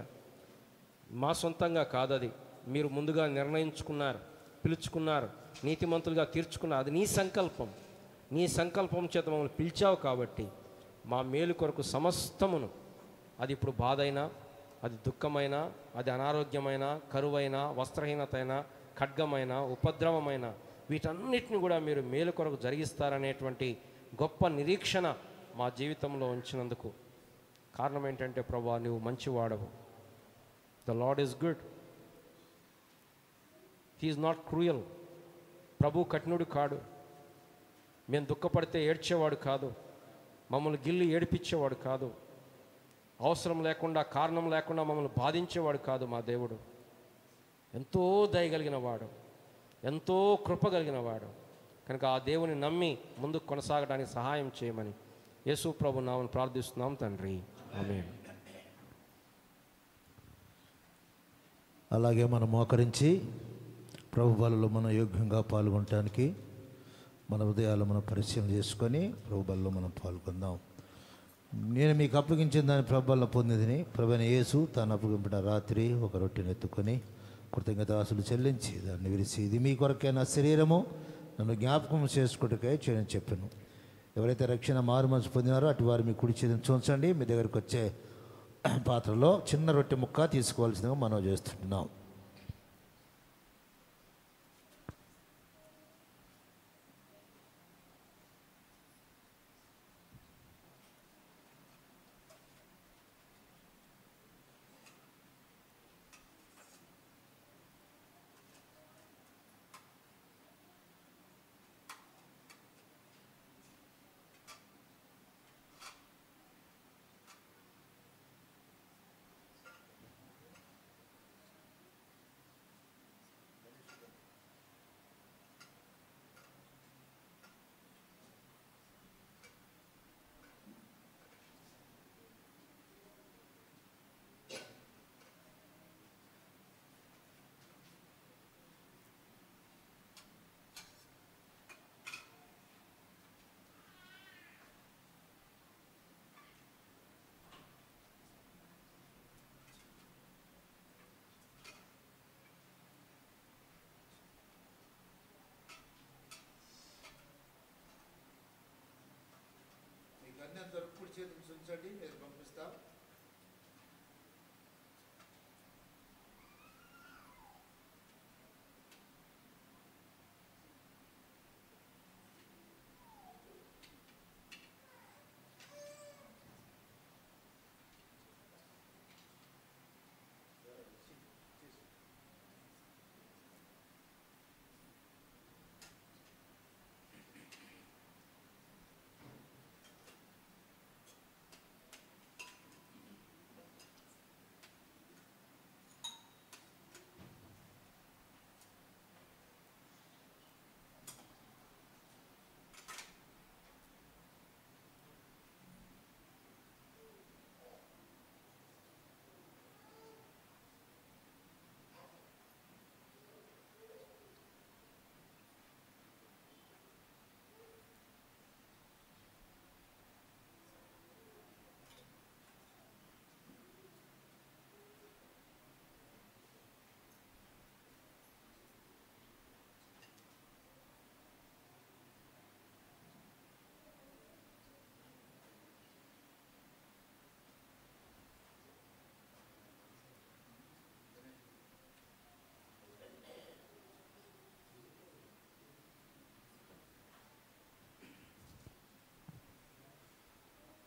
మా సొంతంగా కాదది, మీరు ముందుగా నిర్ణయించుకున్నారు, పిలుచుకున్నారు, నీతిమంతులుగా తీర్చుకున్నారు. అది నీ సంకల్పం. నీ సంకల్పం చేత మమ్మల్ని పిలిచావు కాబట్టి మా మేలు కొరకు సమస్తమును, అది ఇప్పుడు బాధ అయినా, అది దుఃఖమైన, అది అనారోగ్యమైన, కరువైన, వస్త్రహీనత అయినా, ఖడ్గమైన, ఉపద్రవమైన, వీటన్నిటిని కూడా మీరు మేలు కొరకు జరిగిస్తారనేటువంటి గొప్ప నిరీక్షణ మా జీవితంలో ఉంచినందుకు కారణం ఏంటంటే, ప్రభువా నువ్వు మంచివాడవు. The Lord is good, he is not cruel. ప్రభు కఠినుడు కాడు. మేము దుఃఖపడితే ఏడ్చేవాడు కాదు, మమ్మల్ని గిల్లి ఏడిపించేవాడు కాదు, అవసరం లేకుండా, కారణం లేకుండా మమ్మల్ని బాధించేవాడు కాదు. మా దేవుడు ఎంతో దయగలిగిన వాడు, ఎంతో కృప కలిగిన వాడు. కనుక ఆ దేవుని నమ్మి ముందుకు కొనసాగడానికి సహాయం చేయమని యేసు ప్రభు నామమున ప్రార్థిస్తున్నాం తండ్రి, ఆమేన్. అలాగే మనం మోకరించి ప్రభు బలలో మనం యోగ్యంగా పాల్గొనటానికి మన ఉదయాలు మనం పరిశీలన చేసుకొని ప్రభు బలలో మనం పాల్గొందాం. నేను మీకు అప్పగించిన దాన్ని ప్రభు బలలో పొందిందని ప్రభువైన యేసు తాను అప్పగించిన రాత్రి ఒక రొట్టెను ఎత్తుకొని కృతజ్ఞతాస్తులు చెల్లించి దాన్ని విరిచి, ఇది మీ కొరకైన శరీరము, నన్ను జ్ఞాపకం చేసుకుంటకే చేయని చెప్పాను. ఎవరైతే రక్షణ మారు మనసు పొందినారో అటు వారు మీ కుడి చేతిని చూంచండి. మీ దగ్గరికి వచ్చే పాత్రలో చిన్న రొట్టె ముక్క తీసుకోవాల్సిందిగా మనం చేస్తున్నాం. కుడి చేతిని చూంచండి, మీరు పంపిస్తాం.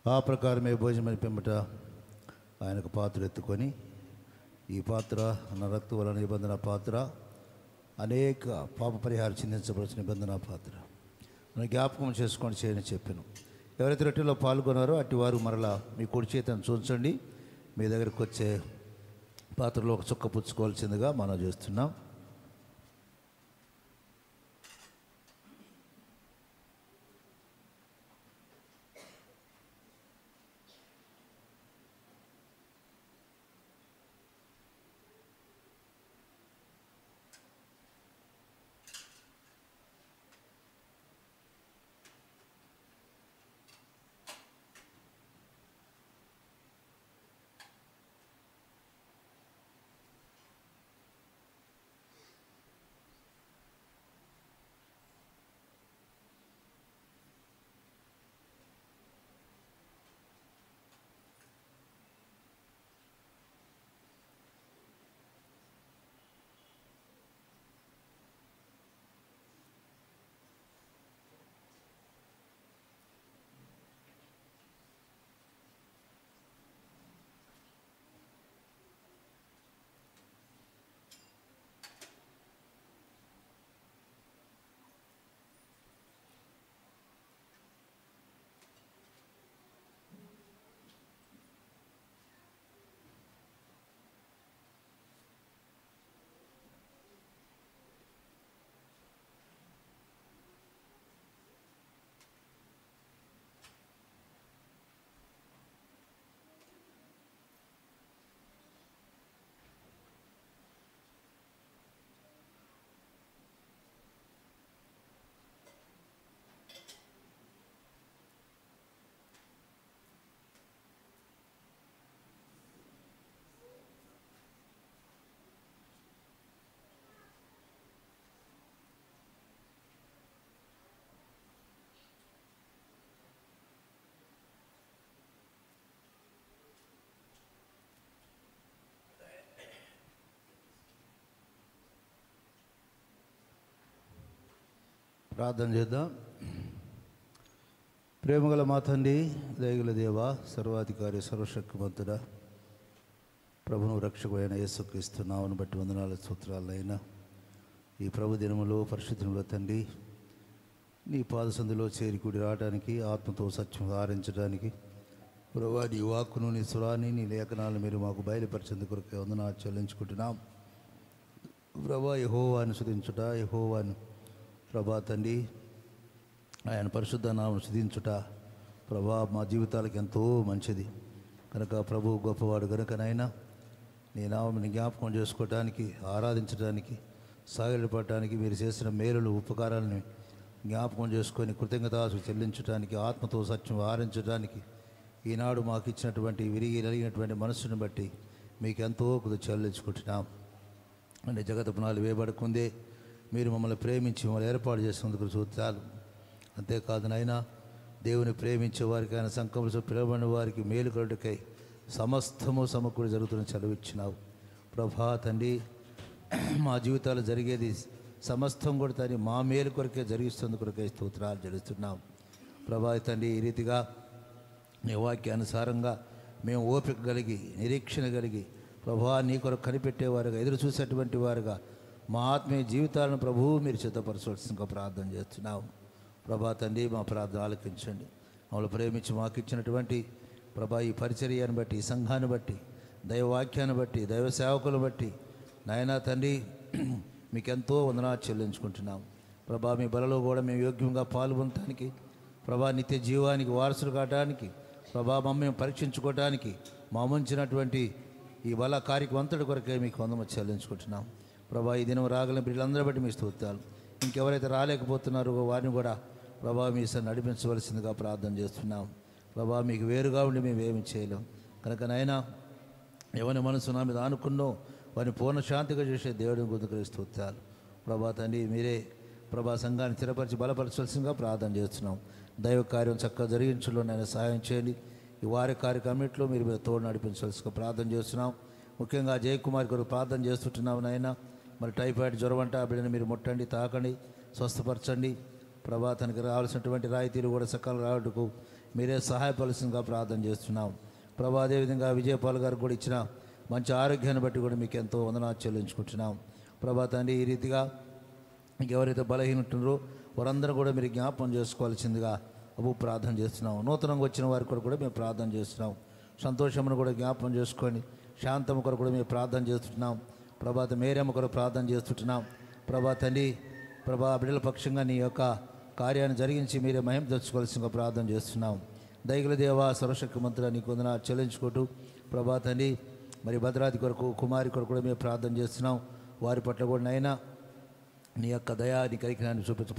ఆ ప్రకారమే భోజనం పిమ్మట ఆయనకు పాత్ర ఎత్తుకొని, ఈ పాత్ర నా రక్త వలన నిబంధన పాత్ర, అనేక పాప పరిహారం చిందించబడిన నిబంధన పాత్ర, నన్ను జ్ఞాపకం చేసుకొని చేయని చెప్పాను. ఎవరైతే రొట్టెలో పాల్గొన్నారో అటు వారు మరలా మీ కుడి చేతిని చూంచండి. మీ దగ్గరికి వచ్చే పాత్రలో ఒక చుక్క పుచ్చుకోవాల్సిందిగా మనం చేస్తున్నాం. ప్రార్థన చేద్దాం. ప్రేమగల మా తండ్రి, దయగల దేవ, సర్వాధికారి, సర్వశక్తిమంతుడా, ప్రభును రక్షకుడైన యేసుక్రీస్తు నామమును బట్టి వందనాల స్తోత్రాలైనా ఈ ప్రభు దినములో పరిశుద్ధంలో తండ్రి నీ పాదసందులో చేరికూడి రావడానికి, ఆత్మతో సత్యం ఆరించడానికి ప్రభా నీ వాక్కును, నీ స్వరాన్ని, నీ లేఖనాలను మీరు మాకు బయలుపరిచేందుకు కొరకే వందనాలు చెల్లించుకుంటున్నాం. ప్రభా యెహోవాను స్తుతించుట, యెహోవాను ప్రభా తండ్రి ఆయన పరిశుద్ధ నామమును స్తుతించుట ప్రభా మా జీవితాలకు ఎంతో మంచిది కనుక ప్రభు గొప్పవాడు కనుకనైనా నీ నామముని జ్ఞాపకం చేసుకోవటానికి, ఆరాధించడానికి, సాగిలపడటానికి, మీరు చేసిన మేలులు ఉపకారాలను జ్ఞాపకం చేసుకొని కృతజ్ఞతాసు చెల్లించడానికి, ఆత్మతో సత్యం ఆరించడానికి ఈనాడు మాకు ఇచ్చినటువంటి విరిగి నలిగినటువంటి మనస్సును బట్టి మీకు ఎంతో కృతజ్ఞత చెల్లించుకుంటున్నాం. అంటే జగత పునాలు వేయబడకుందే మీరు మమ్మల్ని ప్రేమించి మమ్మల్ని ఏర్పాటు చేసినందుకు స్తోత్రాలు. అంతేకాదు నాయనా, దేవుని ప్రేమించే వారికి, ఆయన సంకల్పంలో పిలువబడిన వారికి మేలు కలుగుటకై సమస్తము సమకూడి జరుగుతున్న చదివిచ్చినావు ప్రభా తండ్రి. మా జీవితాలు జరిగేది సమస్తం కూడా తండ్రి మా మేలు కొరకే జరిగిస్తుంది కొరకే స్తోత్రాలు చెల్లిస్తున్నాం ప్రభా తండ్రి. ఈ రీతిగా నీ వాక్యానుసారంగా మేము ఓపిక కలిగి, నిరీక్షణ కలిగి ప్రభా నీ కొరకు కనిపెట్టేవారుగా, ఎదురు చూసేటువంటి వారుగా మా ఆత్మీయ జీవితాలను ప్రభువు మీరు సిద్ధపరచవలసిందిగా ప్రార్థన చేస్తున్నాము ప్రభా తండ్రి. మా ప్రార్థన ఆలకించండి. మమ్మల్ని ప్రేమించి మాకు ఇచ్చినటువంటి ప్రభా ఈ పరిచర్యను బట్టి, ఈ సంఘాన్ని బట్టి, దైవవాక్యాన్ని బట్టి, దైవ సేవకులను బట్టి నాయనా తండ్రి మీకెంతో వందనాలు చెల్లించుకుంటున్నాం ప్రభా. మీ బలలో కూడా మేము యోగ్యంగా పాల్గొనటానికి ప్రభా, నిత్య జీవానికి వారసులు కావడానికి ప్రభా, మమ్మల్ని పరీక్షించుకోవటానికి మా ముంచినటువంటి ఈ బల కార్యక్రమం అంతటి కొరకే మీకు వందనాలు చెల్లించుకుంటున్నాం ప్రభా. ఈ దినం రాగలని బిడ్డలందరూ బట్టి మీ స్తోత్రాలు. ఇంకెవరైతే రాలేకపోతున్నారో వారిని కూడా ప్రభా మీ నడిపించవలసిందిగా ప్రార్థన చేస్తున్నాం ప్రభా. మీకు వేరుగా ఉండి మేము ఏమి చేయలేం కనుక నాయనా, ఎవరి మనసు నా మీద ఆనుకున్నో వారిని పూర్ణ శాంతిగా చేసే దేవుడిని గుర్తుకు స్తోత్రాలు ప్రభా తండ్రి. మీరే ప్రభా సంఘాన్ని స్థిరపరిచి బలపరచవలసిందిగా ప్రార్థన చేస్తున్నాం. దైవ కార్యం చక్కగా జరిగించడంలో నేను సహాయం చేయండి. ఈ వారి కార్యక్రమంలో మీరు మీద తోడు నడిపించవలసిగా ప్రార్థన చేస్తున్నాం. ముఖ్యంగా జయకుమార్ కొరకు ప్రార్థన చేస్తుంటున్నాం నాయన. మరి టైఫాయిడ్ జ్వరం అంటే ఆ బిడ్డని మీరు ముట్టండి, తాకండి, స్వస్థపరచండి ప్రభా. తనకి రావాల్సినటువంటి రాయితీలు కూడా సకాలం రావటకు మీరే సహాయపడాల్సిందిగా ప్రార్థన చేస్తున్నాం ప్రభా. అదేవిధంగా విజయపాల్ గారికి కూడా ఇచ్చిన మంచి ఆరోగ్యాన్ని బట్టి కూడా మీకు ఎంతో వందనాలు చెల్లించుకుంటున్నాం ప్రభా తండ్రి. ఈ రీతిగా ఇంకెవరైతే బలహీనుంటున్నారో వారందరూ కూడా మీరు జ్ఞాపకం చేసుకోవాల్సిందిగా ప్రార్థన చేస్తున్నాం. నూతనంగా వచ్చిన వారి కొరకు కూడా మేము ప్రార్థన చేస్తున్నాం. సంతోషమును కూడా జ్ఞాపకం చేసుకొని శాంతము కొరకు కూడా మేము ప్రార్థన చేస్తున్నాం ప్రభాత. మేరమ్మ కొరకు ప్రార్థన చేస్తుంటున్నాం ప్రభా తండ్రి. ప్రభా బిడ్డల పక్షంగా నీ యొక్క కార్యాన్ని జరిగించి మీరే మహిమ తెచ్చుకోవాల్సిందిగా ప్రార్థన చేస్తున్నాం. దయగల దేవ, సర్వశక్తి మంత్రులు నీకు వందనాలు చెల్లించుకుంటూ ప్రభా తండ్రి. మరి భద్రాద్రి కొరకు, కుమారి కొరకు కూడా మేము ప్రార్థన చేస్తున్నాం. వారి పట్ల కూడా నైనా నీ యొక్క దయా, నీ కరికరాన్ని చూపించు